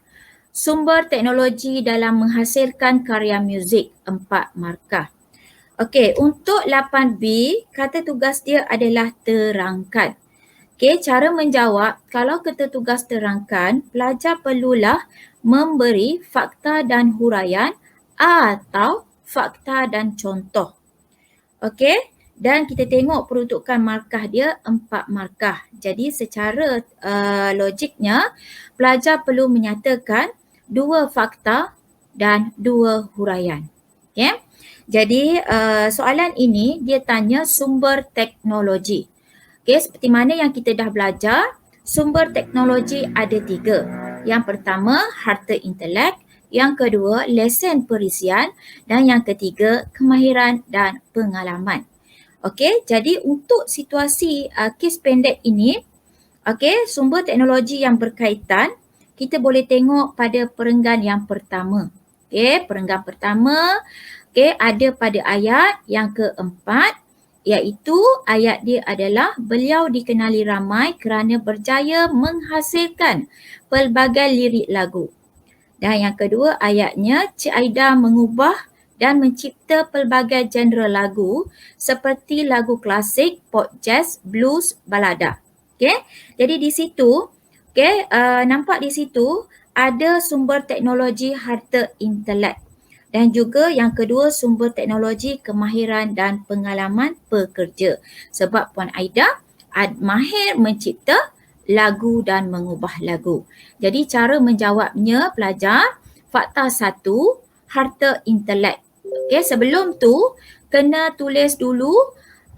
sumber teknologi dalam menghasilkan karya muzik 4 markah. Okey, untuk 8B, kata tugas dia adalah terangkan. Okey, cara menjawab, kalau kata tugas terangkan, pelajar perlulah memberi fakta dan huraian atau fakta dan contoh. Okey, dan kita tengok peruntukan markah dia 4 markah. Jadi secara logiknya, pelajar perlu menyatakan 2 fakta dan 2 huraian. Okey, jadi soalan ini dia tanya sumber teknologi. Okey, seperti mana yang kita dah belajar, sumber teknologi ada 3. Yang pertama, harta intelek. Yang kedua, lesen perisian. Dan yang ketiga, kemahiran dan pengalaman. Okey, jadi untuk situasi kes pendek ini, okey, sumber teknologi yang berkaitan, kita boleh tengok pada perenggan yang pertama. Okey, perenggan pertama, okey, ada pada ayat yang keempat, iaitu ayat dia adalah beliau dikenali ramai kerana berjaya menghasilkan pelbagai lirik lagu. Dan yang kedua ayatnya, Cik Aida mengubah dan mencipta pelbagai genre lagu seperti lagu klasik, pop jazz, blues, balada. Okey, jadi di situ, okey, nampak di situ ada sumber teknologi harta intelek. Dan juga yang kedua sumber teknologi kemahiran dan pengalaman pekerja. Sebab Puan Aida mahir mencipta lagu dan mengubah lagu. Jadi cara menjawabnya pelajar, fakta 1, harta intelek. Okey, sebelum tu kena tulis dulu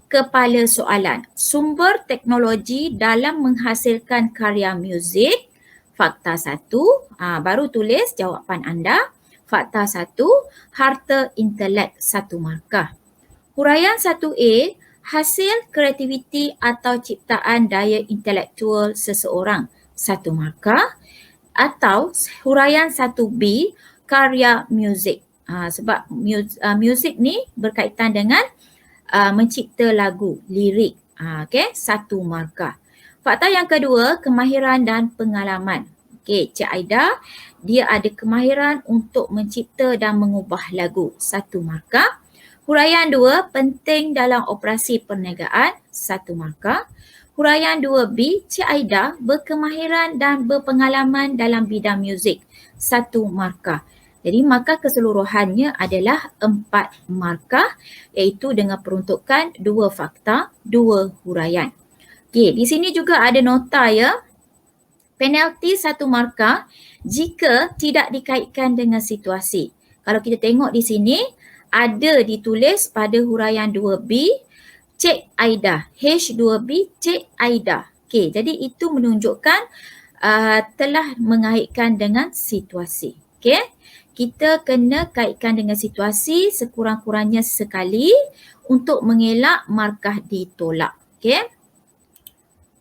kepala soalan. Sumber teknologi dalam menghasilkan karya muzik, fakta 1, baru tulis jawapan anda. Fakta 1, harta intelek 1 markah. Huraian 1A, hasil kreativiti atau ciptaan daya intelektual seseorang 1 markah. Atau huraian 1B, karya muzik. Sebab muzik ni berkaitan dengan mencipta lagu, lirik. Okey, 1 markah. Fakta yang kedua, kemahiran dan pengalaman. Okey, Cik Aida, dia ada kemahiran untuk mencipta dan mengubah lagu, 1 markah. Huraian 2, penting dalam operasi perniagaan, 1 markah. Huraian 2B, Cik Aida berkemahiran dan berpengalaman dalam bidang muzik, 1 markah. Jadi markah keseluruhannya adalah 4 markah iaitu dengan peruntukan 2 fakta, 2 huraian. Okey, di sini juga ada nota ya. Penalti 1 markah jika tidak dikaitkan dengan situasi. Kalau kita tengok di sini ada ditulis pada huraian 2B Cik Aida, H2B Cik Aida. Okey, jadi itu menunjukkan telah mengaitkan dengan situasi. Okey, kita kena kaitkan dengan situasi sekurang-kurangnya sekali untuk mengelak markah ditolak. Okey.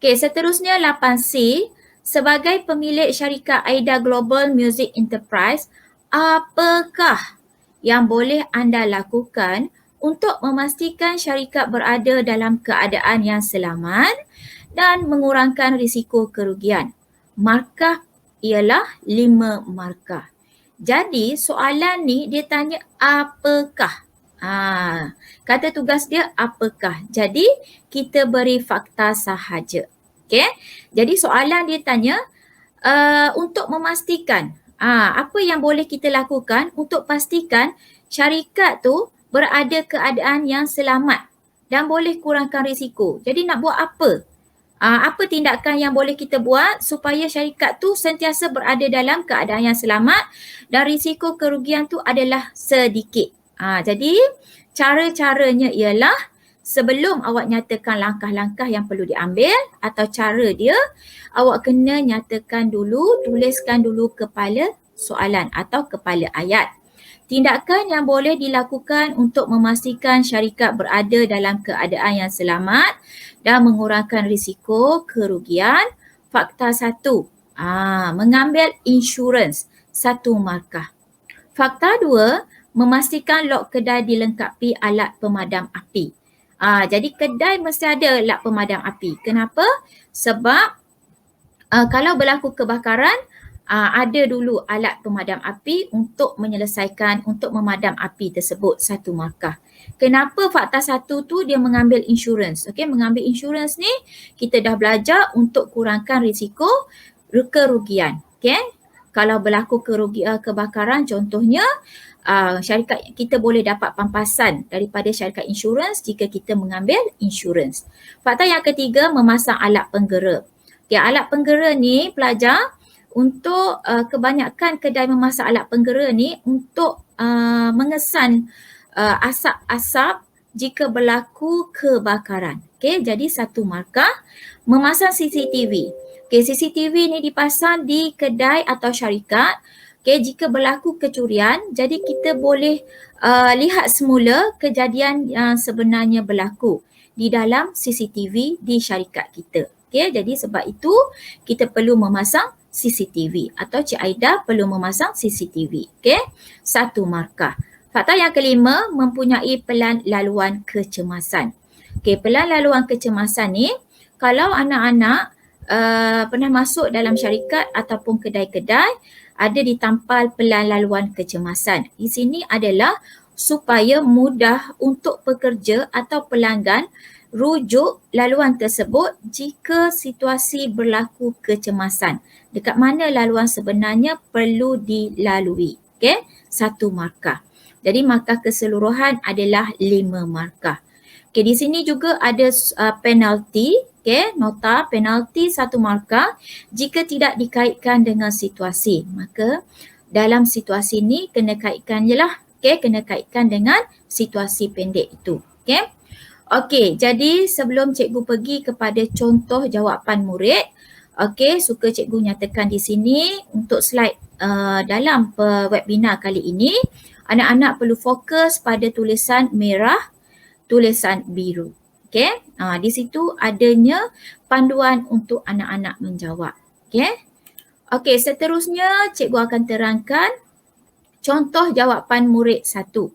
Okey, seterusnya 8C. Sebagai pemilik syarikat Aida Global Music Enterprise, apakah yang boleh anda lakukan untuk memastikan syarikat berada dalam keadaan yang selamat dan mengurangkan risiko kerugian? Markah ialah 5 markah. Jadi soalan ni dia tanya apakah? Kata tugas dia apakah. Jadi kita beri fakta sahaja. Okey. Jadi soalan dia tanya untuk memastikan apa yang boleh kita lakukan untuk pastikan syarikat tu berada keadaan yang selamat dan boleh kurangkan risiko. Jadi nak buat apa? Apa tindakan yang boleh kita buat supaya syarikat tu sentiasa berada dalam keadaan yang selamat dan risiko kerugian tu adalah sedikit. Jadi cara-caranya ialah sebelum awak nyatakan langkah-langkah yang perlu diambil atau cara dia, awak kena nyatakan dulu, tuliskan dulu kepala soalan atau kepala ayat. Tindakan yang boleh dilakukan untuk memastikan syarikat berada dalam keadaan yang selamat dan mengurangkan risiko kerugian. Fakta 1, mengambil insurans, 1 markah. Fakta 2, memastikan lok kedai dilengkapi alat pemadam api. Jadi kedai mesti ada alat pemadam api. Kenapa? Sebab kalau berlaku kebakaran, ada dulu alat pemadam api untuk menyelesaikan, untuk memadam api tersebut, 1 markah. Kenapa fakta 1 tu dia mengambil insurans? Okey, mengambil insurans ni kita dah belajar untuk kurangkan risiko kerugian. Okey, kalau berlaku kebakaran contohnya, syarikat kita boleh dapat pampasan daripada syarikat insurans jika kita mengambil insurans. Fakta yang ketiga, memasang alat penggera. Okay, alat penggera ni pelajar untuk kebanyakan kedai memasang alat penggera ni untuk mengesan asap-asap jika berlaku kebakaran. Okay, jadi 1 markah. Memasang CCTV. Okay, CCTV ni dipasang di kedai atau syarikat. Okay, jika berlaku kecurian, jadi kita boleh lihat semula kejadian yang sebenarnya berlaku di dalam CCTV di syarikat kita. Okay, jadi sebab itu kita perlu memasang CCTV atau Cik Aida perlu memasang CCTV. Okay, 1 markah. Fakta yang kelima, mempunyai pelan laluan kecemasan. Okay, pelan laluan kecemasan ni kalau anak-anak pernah masuk dalam syarikat ataupun kedai-kedai, ada ditampal pelan laluan kecemasan. Di sini adalah supaya mudah untuk pekerja atau pelanggan rujuk laluan tersebut jika situasi berlaku kecemasan. Dekat mana laluan sebenarnya perlu dilalui. Okey, 1 markah. Jadi markah keseluruhan adalah 5 markah. Okey, di sini juga ada penalti. Okey, nota penalti 1 markah jika tidak dikaitkan dengan situasi. Maka dalam situasi ni kena kaitkan je lah. Okey, kena kaitkan dengan situasi pendek itu. Okey. Okey, jadi sebelum cikgu pergi kepada contoh jawapan murid, okey, suka cikgu nyatakan di sini untuk slide dalam webinar kali ini, anak-anak perlu fokus pada tulisan merah, tulisan biru. Okey, di situ adanya panduan untuk anak-anak menjawab. Okey. Okey, seterusnya cikgu akan terangkan contoh jawapan murid 1.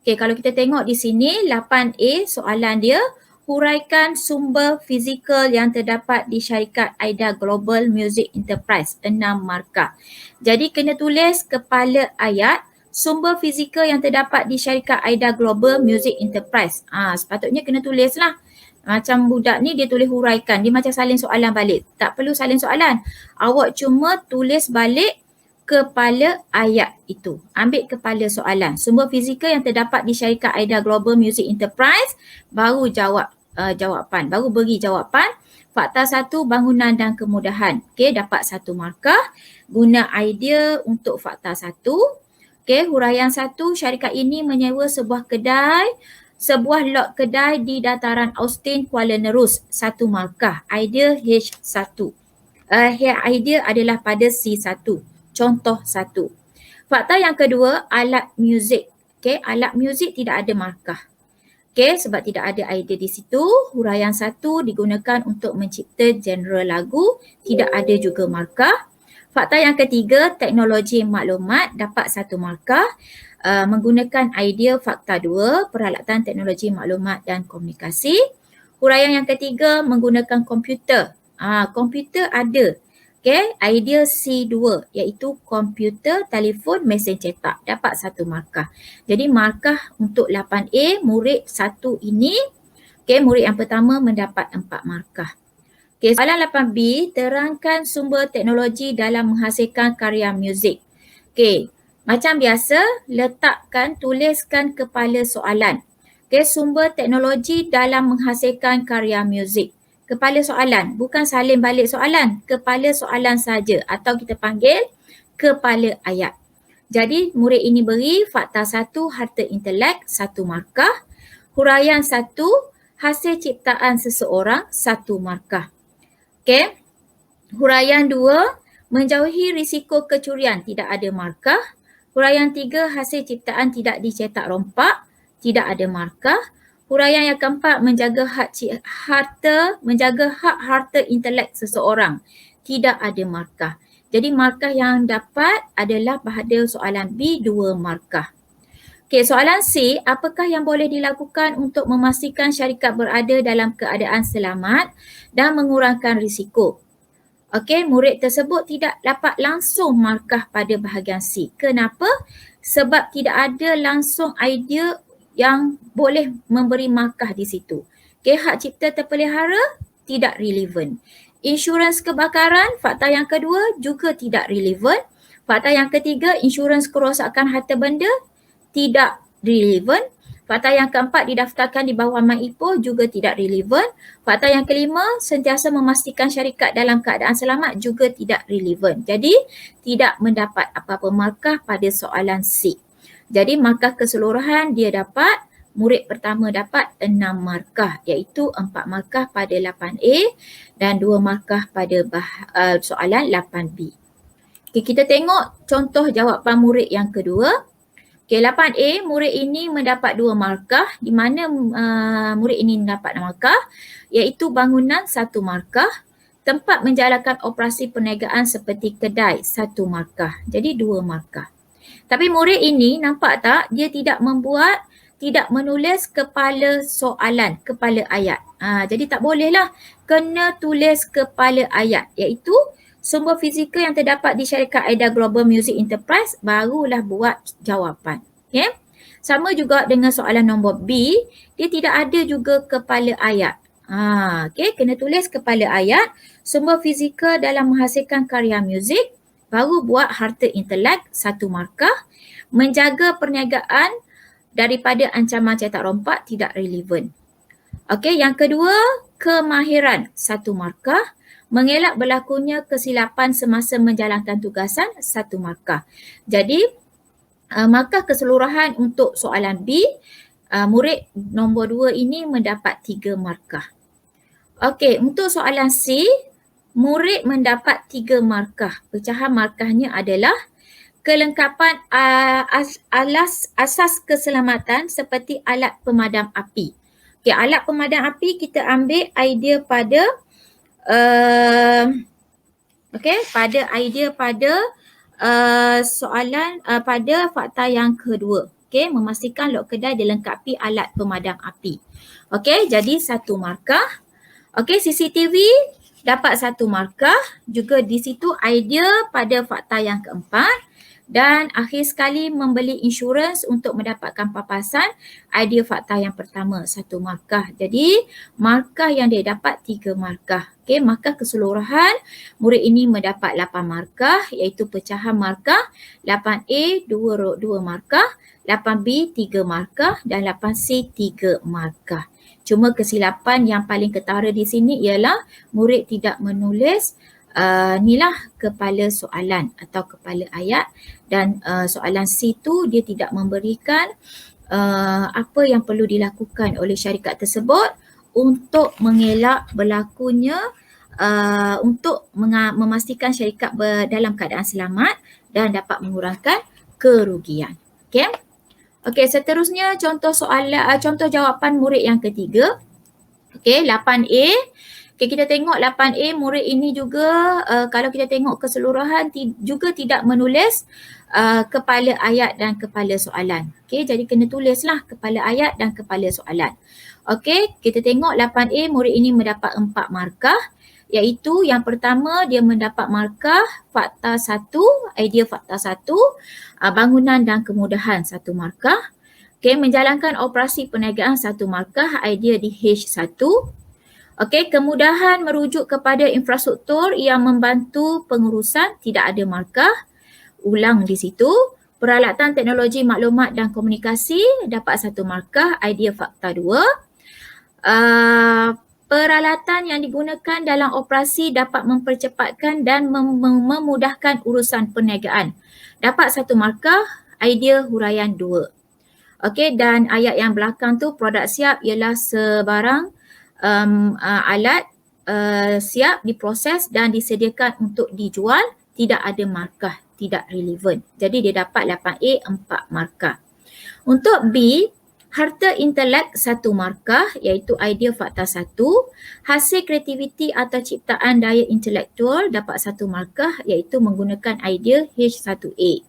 Okey, kalau kita tengok di sini 8A soalan dia, huraikan sumber fizikal yang terdapat di syarikat AIDA Global Music Enterprise, 6 markah. Jadi kena tulis kepala ayat sumber fizikal yang terdapat di syarikat AIDA Global Music Enterprise. Sepatutnya kena tulis lah. Macam budak ni dia tulis huraikan, dia macam salin soalan balik. Tak perlu salin soalan. Awak cuma tulis balik kepala ayat itu. Ambil kepala soalan. Sumber fizikal yang terdapat di syarikat AIDA Global Music Enterprise, baru jawab jawapan. Baru beri jawapan. Fakta 1, bangunan dan kemudahan. Okey, dapat 1 markah. Guna idea untuk fakta 1. Okey, huraian 1, syarikat ini menyewa sebuah lot kedai di dataran Austin, Kuala Nerus. 1 markah. Idea H1. Idea adalah pada C1. Contoh 1. Fakta yang kedua, alat muzik. Okay, alat muzik tidak ada markah. Okay, sebab tidak ada idea di situ. Huraian 1 digunakan untuk mencipta genre lagu. Tidak ada juga markah. Fakta yang ketiga, teknologi maklumat dapat 1 markah. Menggunakan idea fakta 2, peralatan teknologi maklumat dan komunikasi. Huraian yang ketiga, menggunakan komputer. Komputer ada. Okay, idea C2 iaitu komputer, telefon, mesin cetak. Dapat 1 markah. Jadi markah untuk 8A, murid 1 ini, okay, murid yang pertama mendapat 4 markah. Okay, soalan 8B, terangkan sumber teknologi dalam menghasilkan karya muzik. Okay, macam biasa, tuliskan kepala soalan. Okay, sumber teknologi dalam menghasilkan karya muzik. Kepala soalan, bukan salin balik soalan, kepala soalan saja atau kita panggil kepala ayat. Jadi murid ini beri fakta 1, harta intelek, 1 markah. Huraian 1, hasil ciptaan seseorang, 1 markah. Okey. Huraian 2, menjauhi risiko kecurian, tidak ada markah. Huraian 3, hasil ciptaan tidak dicetak rompak, tidak ada markah. Huraian yang keempat, menjaga hak harta intelek seseorang. Tidak ada markah. Jadi markah yang dapat adalah pada soalan B, 2 markah. Okey, soalan C, apakah yang boleh dilakukan untuk memastikan syarikat berada dalam keadaan selamat dan mengurangkan risiko? Okey, murid tersebut tidak dapat langsung markah pada bahagian C. Kenapa? Sebab tidak ada langsung idea yang boleh memberi markah di situ. Okay, hak cipta terpelihara tidak relevan. Insurans kebakaran, fakta yang kedua juga tidak relevan. Fakta yang ketiga, insurans kerosakan harta benda tidak relevan. Fakta yang keempat, didaftarkan di bawah MyIPO juga tidak relevan. Fakta yang kelima, sentiasa memastikan syarikat dalam keadaan selamat juga tidak relevan. Jadi tidak mendapat apa-apa markah pada soalan C. Jadi markah keseluruhan dia dapat, murid pertama dapat 6 markah iaitu 4 markah pada 8A dan 2 markah pada soalan 8B. Okay, kita tengok contoh jawapan murid yang kedua. Okay, 8A, murid ini mendapat 2 markah, di mana murid ini mendapat markah iaitu bangunan 1 markah, tempat menjalankan operasi perniagaan seperti kedai 1 markah. Jadi 2 markah. Tapi murid ini nampak tak, dia tidak menulis kepala soalan, kepala ayat. Jadi tak bolehlah, kena tulis kepala ayat iaitu sumber fizikal yang terdapat di syarikat AIDA Global Music Enterprise, barulah buat jawapan. Okay? Sama juga dengan soalan nombor B, dia tidak ada juga kepala ayat. Okay? Kena tulis kepala ayat, sumber fizikal dalam menghasilkan karya muzik, baru buat harta intelek 1 markah, menjaga perniagaan daripada ancaman cetak rompak tidak relevan. Okey, yang kedua, kemahiran 1 markah, mengelak berlakunya kesilapan semasa menjalankan tugasan 1 markah. Jadi markah keseluruhan untuk soalan B, murid nombor 2 ini mendapat 3 markah. Okey, untuk soalan C, murid mendapat 3 markah. Pecahan markahnya adalah kelengkapan asas keselamatan seperti alat pemadam api. Okay, alat pemadam api kita ambil idea pada soalan pada fakta yang kedua. Okey, memastikan lok kedai dilengkapi alat pemadam api. Okey, jadi 1 markah. Okey, CCTV dapat 1 markah. Juga di situ idea pada fakta yang keempat. Dan akhir sekali membeli insurans untuk mendapatkan papasan, idea fakta yang pertama 1 markah. Jadi markah yang dia dapat 3 markah. Okey, maka keseluruhan murid ini mendapat 8 markah iaitu pecahan markah 8A 2 markah, 8B 3 markah dan 8C 3 markah. Cuma kesilapan yang paling ketara di sini ialah murid tidak menulis inilah kepala soalan atau kepala ayat dan soalan C tu dia tidak memberikan apa yang perlu dilakukan oleh syarikat tersebut untuk mengelak berlakunya untuk memastikan syarikat dalam keadaan selamat dan dapat mengurangkan kerugian. Okey. Okey, seterusnya contoh soalan contoh jawapan murid yang ketiga. Okey, 8A. Okay, kita tengok 8A murid ini juga kalau kita tengok keseluruhan juga tidak menulis kepala ayat dan kepala soalan. Okay, jadi kena tulislah kepala ayat dan kepala soalan. Okay, kita tengok 8A murid ini mendapat 4 markah iaitu yang pertama dia mendapat markah fakta 1, idea fakta 1, bangunan dan kemudahan 1 markah. Okay, menjalankan operasi perniagaan 1 markah, idea di H1. Okey, kemudahan merujuk kepada infrastruktur yang membantu pengurusan tidak ada markah. Ulang di situ. Peralatan teknologi maklumat dan komunikasi dapat 1 markah, idea fakta 2. Peralatan yang digunakan dalam operasi dapat mempercepatkan dan memudahkan urusan perniagaan. Dapat 1 markah, idea huraian 2. Okey, dan ayat yang belakang tu produk siap ialah sebarang alat siap diproses dan disediakan untuk dijual, tidak ada markah, tidak relevan. Jadi dia dapat 8A 4 markah. Untuk B, harta intelek 1 markah iaitu idea fakta 1, hasil kreativiti atau ciptaan daya intelektual dapat 1 markah iaitu menggunakan idea H1A.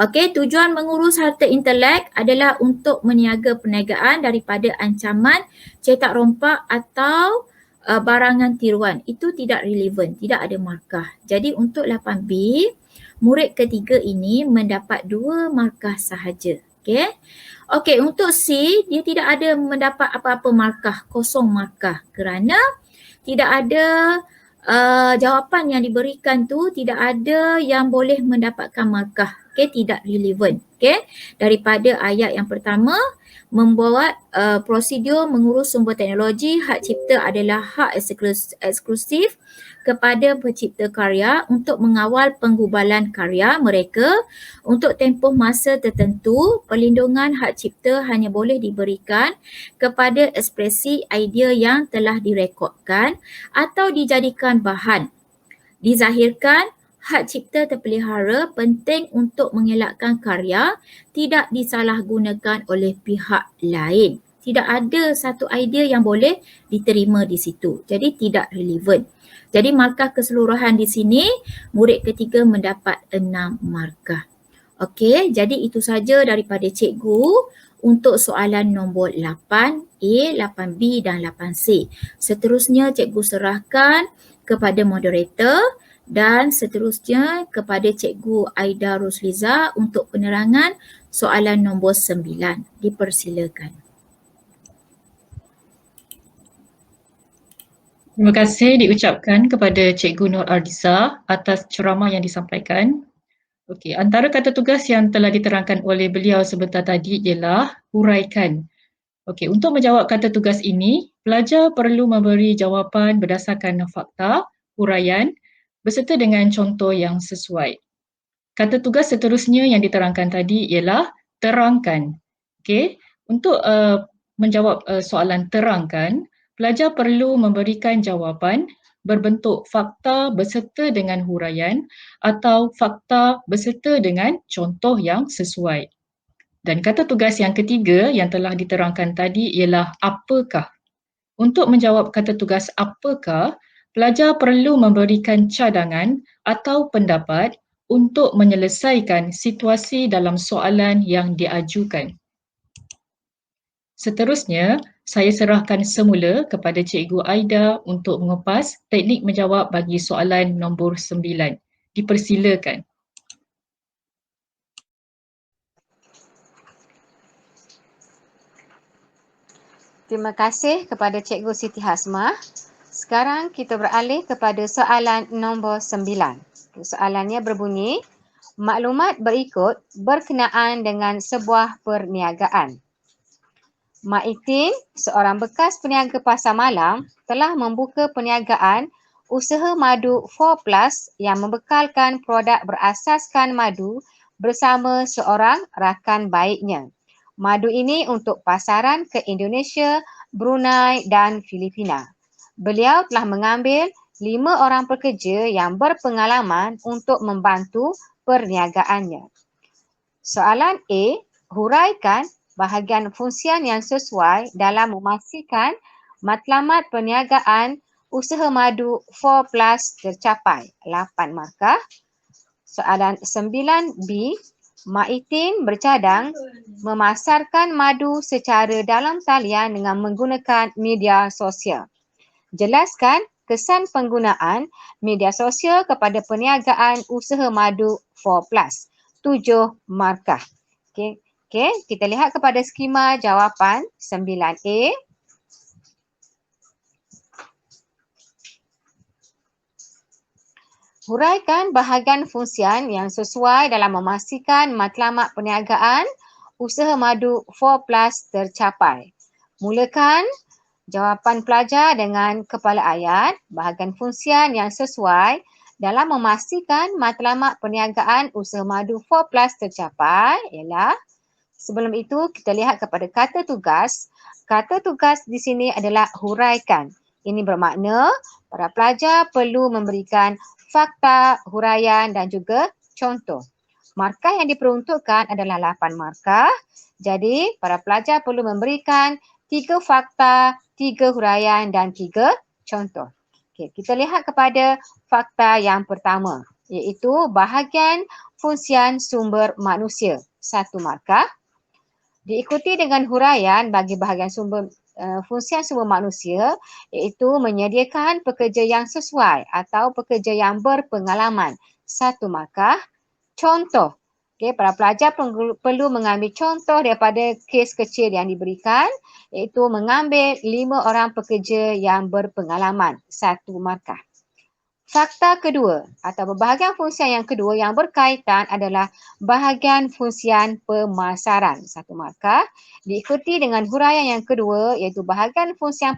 Okey, tujuan mengurus harta intelek adalah untuk meniaga perniagaan daripada ancaman cetak rompak atau barangan tiruan. Itu tidak relevan, tidak ada markah. Jadi untuk 8B, murid ketiga ini mendapat 2 markah sahaja. Okey. Okey, untuk C, dia tidak ada mendapat apa-apa markah, kosong markah kerana tidak ada jawapan yang diberikan tu tidak ada yang boleh mendapatkan markah. Okey, tidak relevan. Okey, daripada ayat yang pertama, membuat prosedur mengurus sumber teknologi, hak cipta adalah hak eksklusif kepada pencipta karya untuk mengawal penggubalan karya mereka untuk tempoh masa tertentu. Perlindungan hak cipta hanya boleh diberikan kepada ekspresi idea yang telah direkodkan atau dijadikan bahan. Dizahirkan, hak cipta terpelihara penting untuk mengelakkan karya tidak disalahgunakan oleh pihak lain. Tidak ada satu idea yang boleh diterima di situ. Jadi tidak relevan. Jadi markah keseluruhan di sini, murid ketiga mendapat 6 markah. Okey, jadi itu saja daripada cikgu untuk soalan nombor 8A, 8B dan 8C. Seterusnya cikgu serahkan kepada moderator dan seterusnya kepada Cikgu Aida Rosliza untuk penerangan soalan nombor 9. Dipersilakan. Terima kasih diucapkan kepada Cikgu Nur Ardiza atas ceramah yang disampaikan. Okey, antara kata tugas yang telah diterangkan oleh beliau sebentar tadi ialah huraikan. Okey, untuk menjawab kata tugas ini, pelajar perlu memberi jawapan berdasarkan fakta, huraian beserta dengan contoh yang sesuai. Kata tugas seterusnya yang diterangkan tadi ialah terangkan. Okey, untuk menjawab soalan terangkan, pelajar perlu memberikan jawapan berbentuk fakta beserta dengan huraian atau fakta beserta dengan contoh yang sesuai. Dan kata tugas yang ketiga yang telah diterangkan tadi ialah apakah. Untuk menjawab kata tugas apakah, pelajar perlu memberikan cadangan atau pendapat untuk menyelesaikan situasi dalam soalan yang diajukan. Seterusnya, saya serahkan semula kepada Cikgu Aida untuk mengupas teknik menjawab bagi soalan nombor 9. Dipersilakan. Terima kasih kepada Cikgu Siti Hasmah. Sekarang kita beralih kepada soalan nombor 9. Soalannya berbunyi, maklumat berikut berkenaan dengan sebuah perniagaan. Mak Itin, seorang bekas peniaga pasar malam, telah membuka perniagaan usaha madu 4+ yang membekalkan produk berasaskan madu bersama seorang rakan baiknya. Madu ini untuk pasaran ke Indonesia, Brunei dan Filipina. Beliau telah mengambil 5 orang pekerja yang berpengalaman untuk membantu perniagaannya. Soalan A, huraikan bahagian fungsian yang sesuai dalam memastikan matlamat perniagaan usaha madu 4+ tercapai. 8 markah. Soalan 9B, Mak Itin bercadang memasarkan madu secara dalam talian dengan menggunakan media sosial. Jelaskan kesan penggunaan media sosial kepada perniagaan usaha madu 4+. 7 markah. Okey, kita lihat kepada skema jawapan 9A. Huraikan bahagian fungsian yang sesuai dalam memastikan matlamat perniagaan usaha madu 4+ tercapai. Mulakan jawapan pelajar dengan kepala ayat. Bahagian fungsian yang sesuai dalam memastikan matlamat perniagaan usaha madu 4+ tercapai ialah, sebelum itu kita lihat kepada kata tugas. Kata tugas di sini adalah huraikan. Ini bermakna para pelajar perlu memberikan fakta, huraian dan juga contoh. Markah yang diperuntukkan adalah 8 markah. Jadi para pelajar perlu memberikan 3 fakta, 3 huraian dan 3 contoh. Okey, kita lihat kepada fakta yang pertama, iaitu bahagian fungsian sumber manusia. 1 markah. Diikuti dengan huraian bagi bahagian fungsian sumber manusia, iaitu menyediakan pekerja yang sesuai atau pekerja yang berpengalaman. 1 markah. Contoh. Okey, para pelajar perlu mengambil contoh daripada kes kecil yang diberikan, iaitu mengambil 5 orang pekerja yang berpengalaman. 1 markah. Fakta kedua atau bahagian fungsian yang kedua yang berkaitan adalah bahagian fungsian pemasaran. 1 markah. Diikuti dengan huraian yang kedua, iaitu bahagian fungsian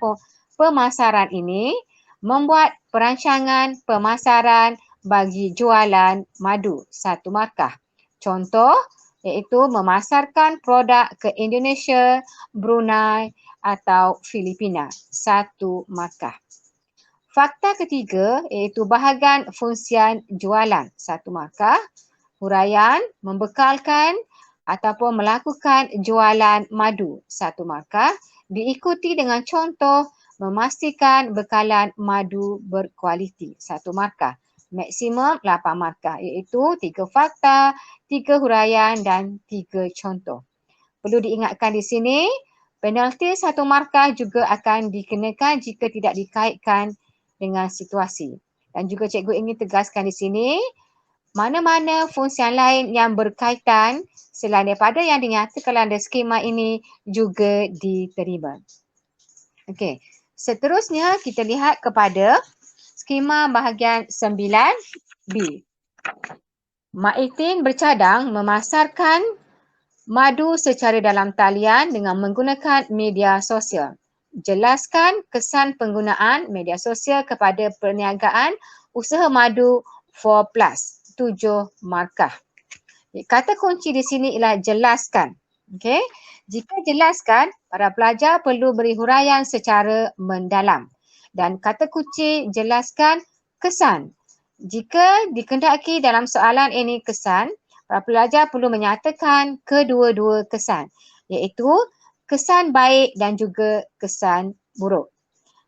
pemasaran ini membuat perancangan pemasaran bagi jualan madu. 1 markah. Contoh iaitu memasarkan produk ke Indonesia, Brunei atau Filipina. 1 markah. Fakta ketiga iaitu bahagian fungsian jualan. 1 markah. Huraian membekalkan ataupun melakukan jualan madu. 1 markah. Diikuti dengan contoh memastikan bekalan madu berkualiti. 1 markah. Maksimum 8 markah iaitu 3 fakta, 3 huraian dan 3 contoh. Perlu diingatkan di sini, penalti 1 markah juga akan dikenakan jika tidak dikaitkan dengan situasi. Dan juga cikgu ingin tegaskan di sini, mana-mana fungsian lain yang berkaitan selain daripada yang dinyatakan dalam skema ini juga diterima. Okey, seterusnya kita lihat kepada skema bahagian 9B. Mak Itin bercadang memasarkan madu secara dalam talian dengan menggunakan media sosial. Jelaskan kesan penggunaan media sosial kepada perniagaan usaha madu 4+. 7 markah. Kata kunci di sini ialah jelaskan. Okey. Jika jelaskan, para pelajar perlu beri huraian secara mendalam. Dan kata kunci jelaskan kesan. Jika dikendaki dalam soalan ini kesan, para pelajar perlu menyatakan kedua-dua kesan, iaitu kesan baik dan juga kesan buruk.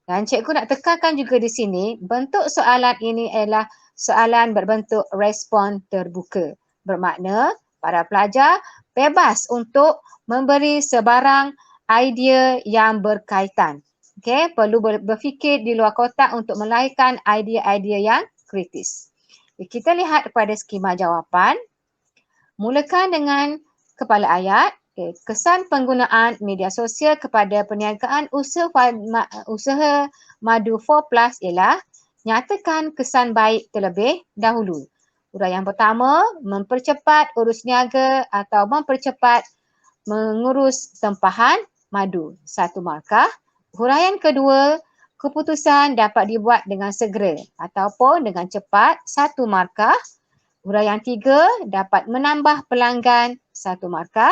Dan cikgu nak tekankan juga di sini, bentuk soalan ini adalah soalan berbentuk respon terbuka. Bermakna para pelajar bebas untuk memberi sebarang idea yang berkaitan. Okey, perlu berfikir di luar kotak untuk melahirkan idea-idea yang kritis. Kita lihat pada skema jawapan. Mulakan dengan kepala ayat. Kesan penggunaan media sosial kepada perniagaan usaha madu 4+ ialah nyatakan kesan baik terlebih dahulu. Uraian pertama, mempercepat urus niaga atau mempercepat mengurus tempahan madu, 1 markah. Huraian kedua, keputusan dapat dibuat dengan segera ataupun dengan cepat, 1 markah. Huraian 3, dapat menambah pelanggan, 1 markah.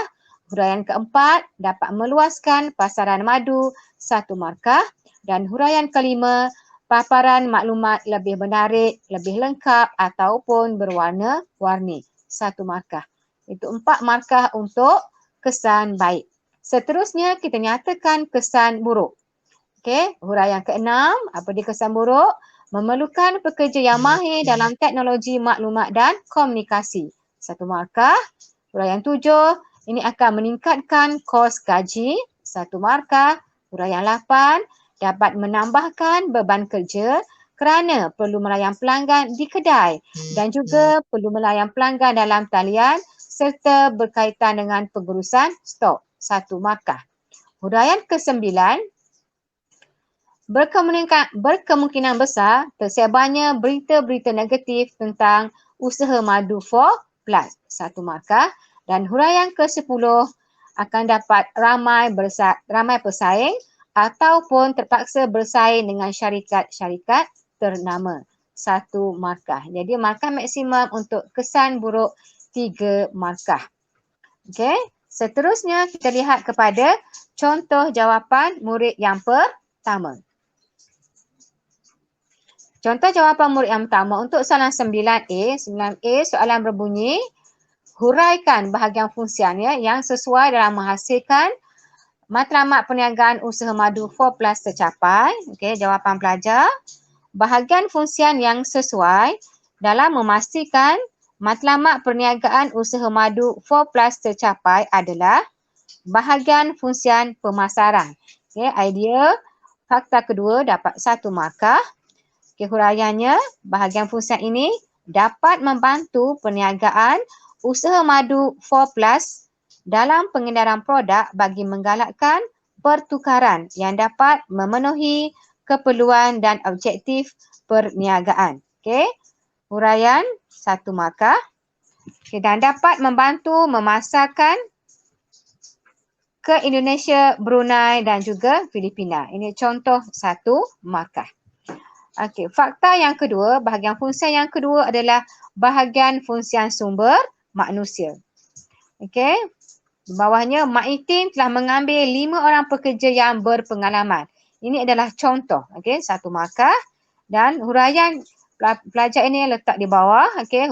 Huraian keempat, dapat meluaskan pasaran madu, 1 markah. Dan huraian kelima, paparan maklumat lebih menarik, lebih lengkap ataupun berwarna-warni, 1 markah. Itu 4 markah untuk kesan baik. Seterusnya kita nyatakan kesan buruk. Okey, huraian keenam, apa dia kesan buruk? Memerlukan pekerja yang mahir dalam teknologi maklumat dan komunikasi, 1 markah. Huraian 7, ini akan meningkatkan kos gaji, 1 markah. Huraian 8, dapat menambahkan beban kerja kerana perlu melayan pelanggan di kedai dan juga perlu melayan pelanggan dalam talian serta berkaitan dengan pengurusan stok, 1 markah. Huraian ke-9, berkemungkinan besar tersebarnya berita-berita negatif tentang usaha madu 4+, 1 markah. Dan huraian ke-10, akan dapat ramai pesaing ataupun terpaksa bersaing dengan syarikat-syarikat ternama, 1 markah. Jadi markah maksimum untuk kesan buruk 3 markah. Okey, seterusnya kita lihat kepada contoh jawapan murid yang pertama. Contoh jawapan murid yang pertama untuk soalan 9A. 9A soalan berbunyi, huraikan bahagian fungsian yang sesuai dalam menghasilkan matlamat perniagaan usaha madu 4+ tercapai. Okey, jawapan pelajar. Bahagian fungsian yang sesuai dalam memastikan matlamat perniagaan usaha madu 4+ tercapai adalah bahagian fungsian pemasaran. Okey, idea fakta kedua dapat 1 markah. Okey, huraiannya, bahagian fungsian ini dapat membantu perniagaan usaha madu 4+ dalam pengedaran produk bagi menggalakkan pertukaran yang dapat memenuhi keperluan dan objektif perniagaan. Okey, huraian 1 markah. Okey, dan dapat membantu memasarkan ke Indonesia, Brunei dan juga Filipina. Ini contoh 1 markah. Okey, fakta yang kedua, bahagian fungsian yang kedua adalah bahagian fungsian sumber manusia. Okey, di bawahnya Mak Itin telah mengambil 5 orang pekerja yang berpengalaman. Ini adalah contoh, okey, 1 markah. Dan huraian pelajar ini letak di bawah. Okey,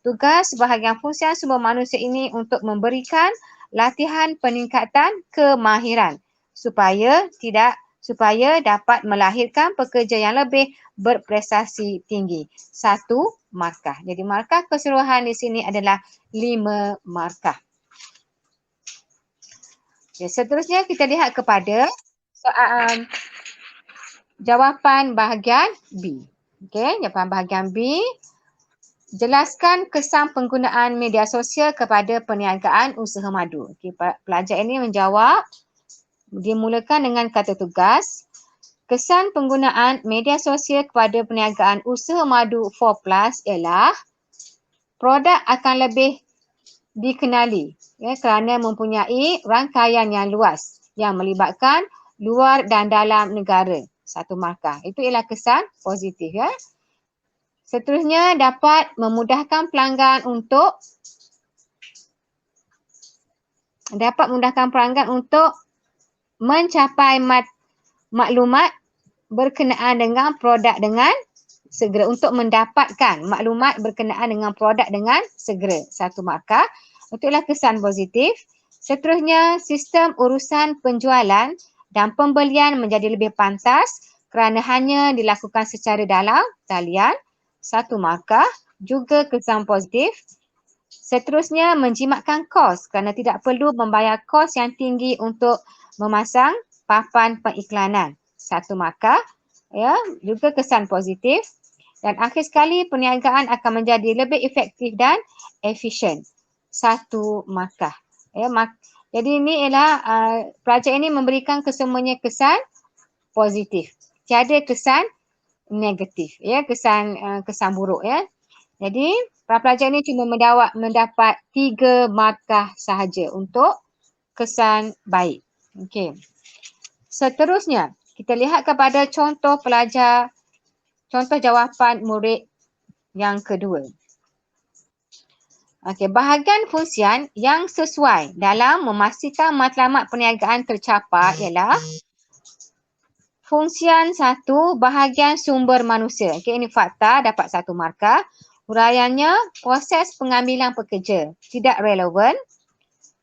tugas bahagian fungsian sumber manusia ini untuk memberikan latihan peningkatan kemahiran supaya dapat melahirkan pekerja yang lebih berprestasi tinggi, 1 markah. Jadi markah keseluruhan di sini adalah 5 markah. Okay, seterusnya kita lihat kepada soalan jawapan bahagian B. Okey, jawapan bahagian B. Jelaskan kesan penggunaan media sosial kepada perniagaan usaha madu. Okey, pelajar ini menjawab, dimulakan dengan kata tugas. Kesan penggunaan media sosial kepada perniagaan usaha madu 4+ ialah produk akan lebih dikenali kerana mempunyai rangkaian yang luas yang melibatkan luar dan dalam negara, 1 markah. Itu ialah kesan positif. Seterusnya dapat memudahkan pelanggan untuk mencapai maklumat berkenaan dengan produk dengan segera, untuk mendapatkan maklumat berkenaan dengan produk dengan segera, 1 markah. Itulah kesan positif. Seterusnya, sistem urusan penjualan dan pembelian menjadi lebih pantas kerana hanya dilakukan secara dalam talian, 1 markah, juga kesan positif. Seterusnya menjimatkan kos kerana tidak perlu membayar kos yang tinggi untuk memasang papan periklanan. 1 markah, ya, juga kesan positif. Dan akhir sekali perniagaan akan menjadi lebih efektif dan efisien. 1 markah. Ya, jadi ini ialah pelajar ini memberikan kesemuanya kesan positif. Tiada kesan negatif, ya, kesan buruk, ya. Jadi para pelajar ini cuma mendapat 3 markah sahaja untuk kesan baik. Okey. Seterusnya, kita lihat kepada contoh pelajar, contoh jawapan murid yang kedua. Okey, bahagian fungsian yang sesuai dalam memastikan matlamat perniagaan tercapai ialah fungsian 1, bahagian sumber manusia. Okey, ini fakta, dapat 1 markah. Huraiannya, proses pengambilan pekerja tidak relevan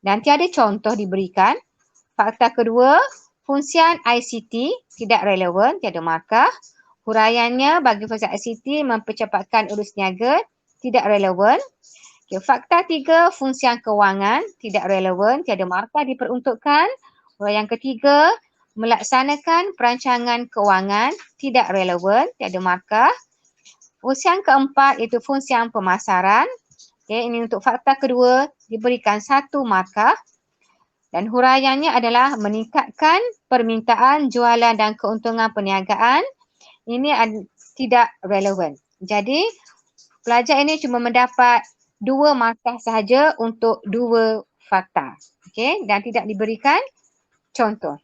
dan tiada contoh diberikan. Fakta kedua, fungsian ICT tidak relevan, tiada markah. Huraiannya bagi fungsian ICT mempercepatkan urus niaga tidak relevan. Okay, fakta 3, fungsian kewangan tidak relevan, tiada markah diperuntukkan. Huraian ketiga, melaksanakan perancangan kewangan tidak relevan, tiada markah. Fungsian keempat iaitu fungsian pemasaran. Okay, ini untuk fakta kedua diberikan 1 markah. Dan huraiannya adalah meningkatkan permintaan jualan dan keuntungan perniagaan. Ini tidak relevan. Jadi pelajar ini cuma mendapat 2 markah sahaja untuk 2 fakta. Okay, dan tidak diberikan contoh.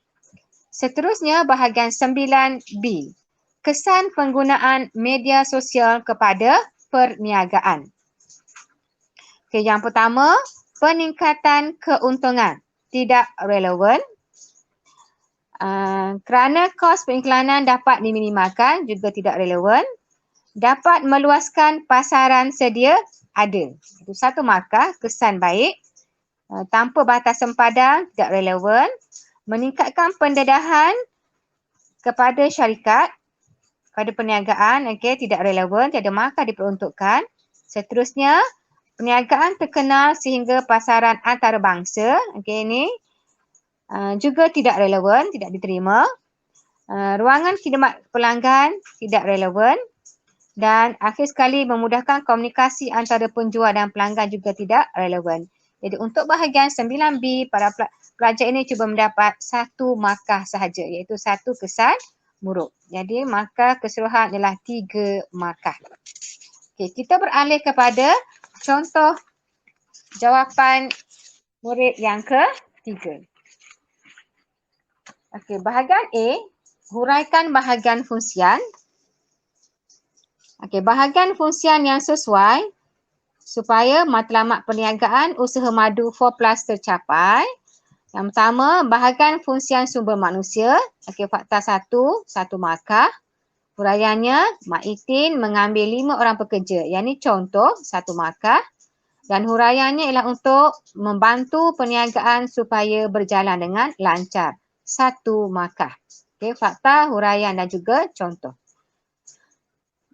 Seterusnya bahagian 9B. Kesan penggunaan media sosial kepada perniagaan. Okay, yang pertama, peningkatan keuntungan tidak relevan. Kerana kos periklanan dapat diminimalkan juga tidak relevan. Dapat meluaskan pasaran sedia ada. Itu 1 markah, kesan baik. Tanpa batas sempadan tidak relevan. Meningkatkan pendedahan kepada syarikat, pada perniagaan, okay, tidak relevan, tiada markah diperuntukkan. Seterusnya, perniagaan terkenal sehingga pasaran antarabangsa, okay, ini juga tidak relevan, tidak diterima. Ruangan khidmat pelanggan tidak relevan. Dan akhir sekali memudahkan komunikasi antara penjual dan pelanggan juga tidak relevan. Jadi untuk bahagian 9B, para pelajar ini cuba mendapat 1 markah sahaja, iaitu 1 kesan buruk. Jadi markah keseluruhan adalah 3 markah. Okey, kita beralih kepada contoh jawapan murid yang ketiga. Okey, bahagian A, huraikan bahagian fungsian. Okey, bahagian fungsian yang sesuai supaya matlamat perniagaan usaha madu 4+ tercapai. Yang pertama, bahagian fungsian sumber manusia. Okey, fakta 1, 1 markah. Huraiannya, Mak Itin mengambil 5 orang pekerja. Yang ini contoh, 1 markah. Dan huraiannya ialah untuk membantu perniagaan supaya berjalan dengan lancar. 1 markah. Okey, fakta, huraian dan juga contoh.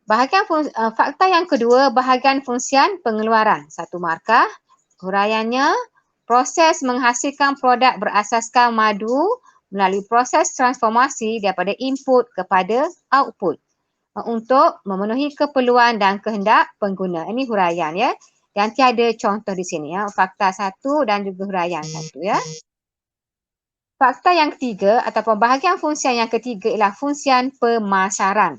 Bahagian fakta yang kedua, bahagian fungsian pengeluaran. 1 markah. Huraiannya, proses menghasilkan produk berasaskan madu melalui proses transformasi daripada input kepada output untuk memenuhi keperluan dan kehendak pengguna. Ini huraian, ya. Dan tiada contoh di sini, ya. Fakta 1 dan juga huraian 1, ya. Fakta yang ketiga ataupun bahagian fungsian yang ketiga ialah fungsian pemasaran.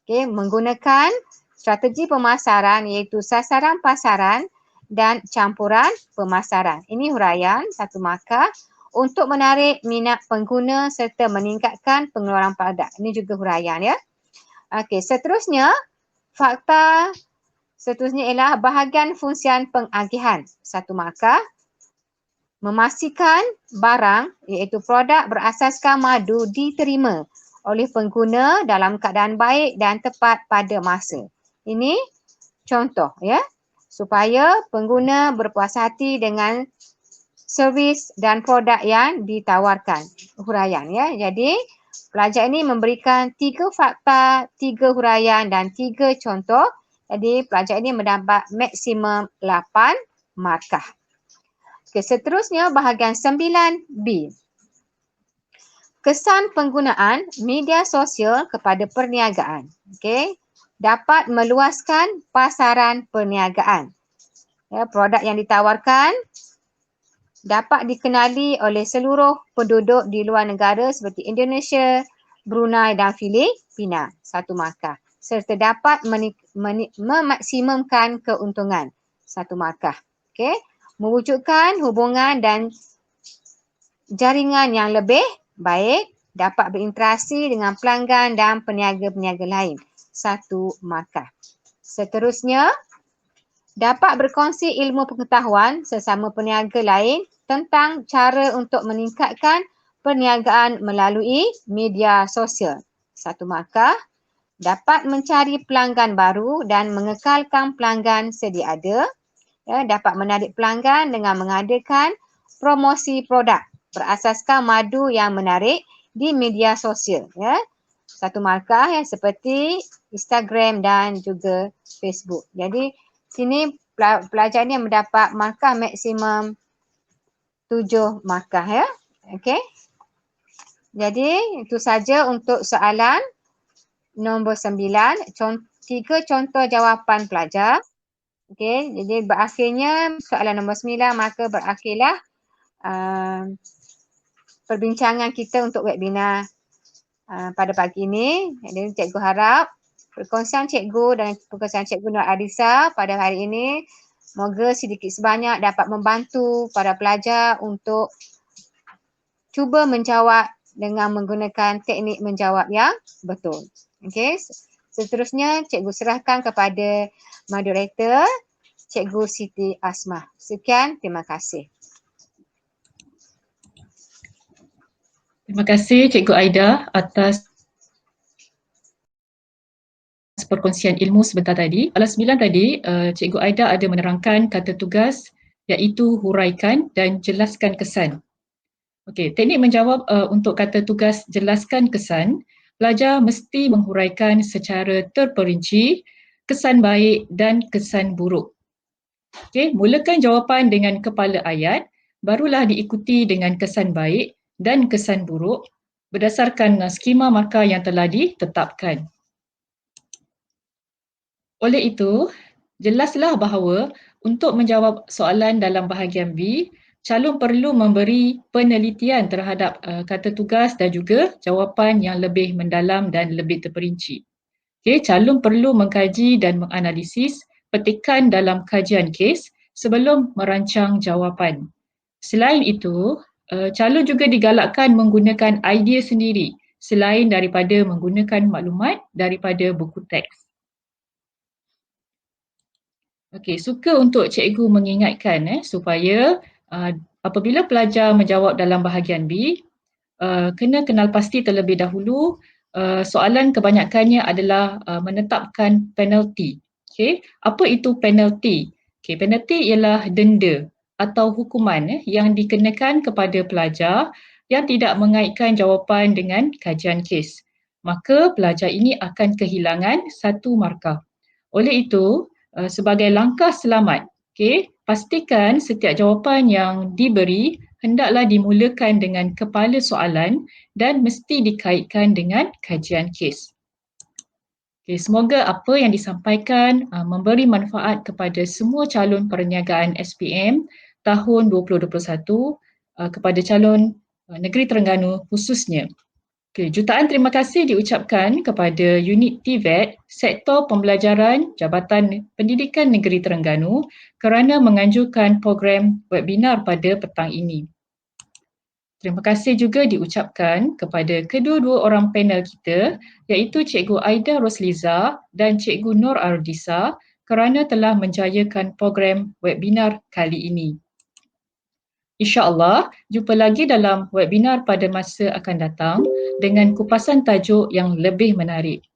Okey, menggunakan strategi pemasaran iaitu sasaran pasaran dan campuran pemasaran. Ini huraian 1 markah untuk menarik minat pengguna serta meningkatkan pengeluaran produk. Ini juga huraian, ya. Okey, seterusnya fakta seterusnya ialah bahagian fungsian pengagihan. 1 markah. Memastikan barang iaitu produk berasaskan madu diterima oleh pengguna dalam keadaan baik dan tepat pada masa. Ini contoh, ya. Supaya pengguna berpuas hati dengan servis dan produk yang ditawarkan. Huraian, ya. Jadi pelajar ini memberikan 3 fakta, 3 huraian dan 3 contoh Jadi pelajar ini mendapat maksimum 8 markah. Okay, seterusnya bahagian 9B. Kesan penggunaan media sosial kepada perniagaan. Okay. Dapat meluaskan pasaran perniagaan. Ya, produk yang ditawarkan dapat dikenali oleh seluruh penduduk di luar negara seperti Indonesia, Brunei dan Filipina. 1 markah. Serta dapat memaksimumkan keuntungan. 1 markah. Okay. Mewujudkan hubungan dan jaringan yang lebih baik, dapat berinteraksi dengan pelanggan dan peniaga-peniaga lain. 1 markah. Seterusnya, dapat berkongsi ilmu pengetahuan sesama peniaga lain tentang cara untuk meningkatkan perniagaan melalui media sosial. 1 markah. Dapat mencari pelanggan baru dan mengekalkan pelanggan sedia ada. Ya, dapat menarik pelanggan dengan mengadakan promosi produk berasaskan madu yang menarik di media sosial. Ya. 1 markah ya, seperti Instagram dan juga Facebook. Jadi sini pelajar ni mendapat markah maksimum 7 markah ya. Okey. Jadi itu saja untuk soalan nombor 9. 3 contoh jawapan pelajar. Okey, jadi berakhirnya soalan nombor 9, maka berakhirlah perbincangan kita untuk webinar pada pagi ini. Jadi cikgu harap perkongsian cikgu dan perkongsian cikgu Nur Adisa pada hari ini moga sedikit sebanyak dapat membantu para pelajar untuk cuba menjawab dengan menggunakan teknik menjawab yang betul. Okey, seterusnya cikgu serahkan kepada moderator Cikgu Siti Asmah. Sekian, terima kasih. Terima kasih Cikgu Aida atas perkongsian ilmu sebentar tadi. Soalan 9 tadi, Cikgu Aida ada menerangkan kata tugas iaitu huraikan dan jelaskan kesan. Okey, teknik menjawab untuk kata tugas jelaskan kesan, pelajar mesti menghuraikan secara terperinci kesan baik dan kesan buruk. Okey, mulakan jawapan dengan kepala ayat, barulah diikuti dengan kesan baik dan kesan buruk berdasarkan skema markah yang telah ditetapkan. Oleh itu, jelaslah bahawa untuk menjawab soalan dalam bahagian B, calon perlu memberi penelitian terhadap kata tugas dan juga jawapan yang lebih mendalam dan lebih terperinci. Okay, calon perlu mengkaji dan menganalisis petikan dalam kajian kes sebelum merancang jawapan. Selain itu, calon juga digalakkan menggunakan idea sendiri selain daripada menggunakan maklumat daripada buku teks. Okey, suka untuk cikgu mengingatkan supaya apabila pelajar menjawab dalam bahagian B, kena kenal pasti terlebih dahulu soalan kebanyakannya adalah menetapkan penalti. Okey, apa itu penalti? Okey, penalti ialah denda atau hukuman yang dikenakan kepada pelajar yang tidak mengaitkan jawapan dengan kajian kes. Maka pelajar ini akan kehilangan 1 markah. Oleh itu, sebagai langkah selamat, pastikan setiap jawapan yang diberi hendaklah dimulakan dengan kepala soalan dan mesti dikaitkan dengan kajian kes. Semoga apa yang disampaikan memberi manfaat kepada semua calon perniagaan SPM tahun 2021 kepada calon Negeri Terengganu khususnya. Jutaan terima kasih diucapkan kepada unit TVET Sektor Pembelajaran Jabatan Pendidikan Negeri Terengganu kerana menganjurkan program webinar pada petang ini. Terima kasih juga diucapkan kepada kedua-dua orang panel kita iaitu Cikgu Aida Rosliza dan Cikgu Nur Ardisa kerana telah menjayakan program webinar kali ini. InsyaAllah, jumpa lagi dalam webinar pada masa akan datang dengan kupasan tajuk yang lebih menarik.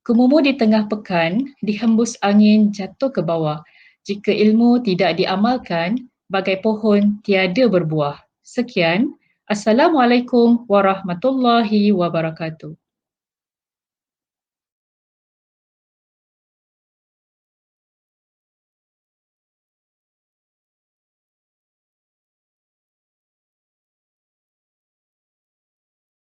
Kemumu di tengah pekan, dihembus angin jatuh ke bawah. Jika ilmu tidak diamalkan, bagai pohon tiada berbuah. Sekian. Assalamualaikum warahmatullahi wabarakatuh.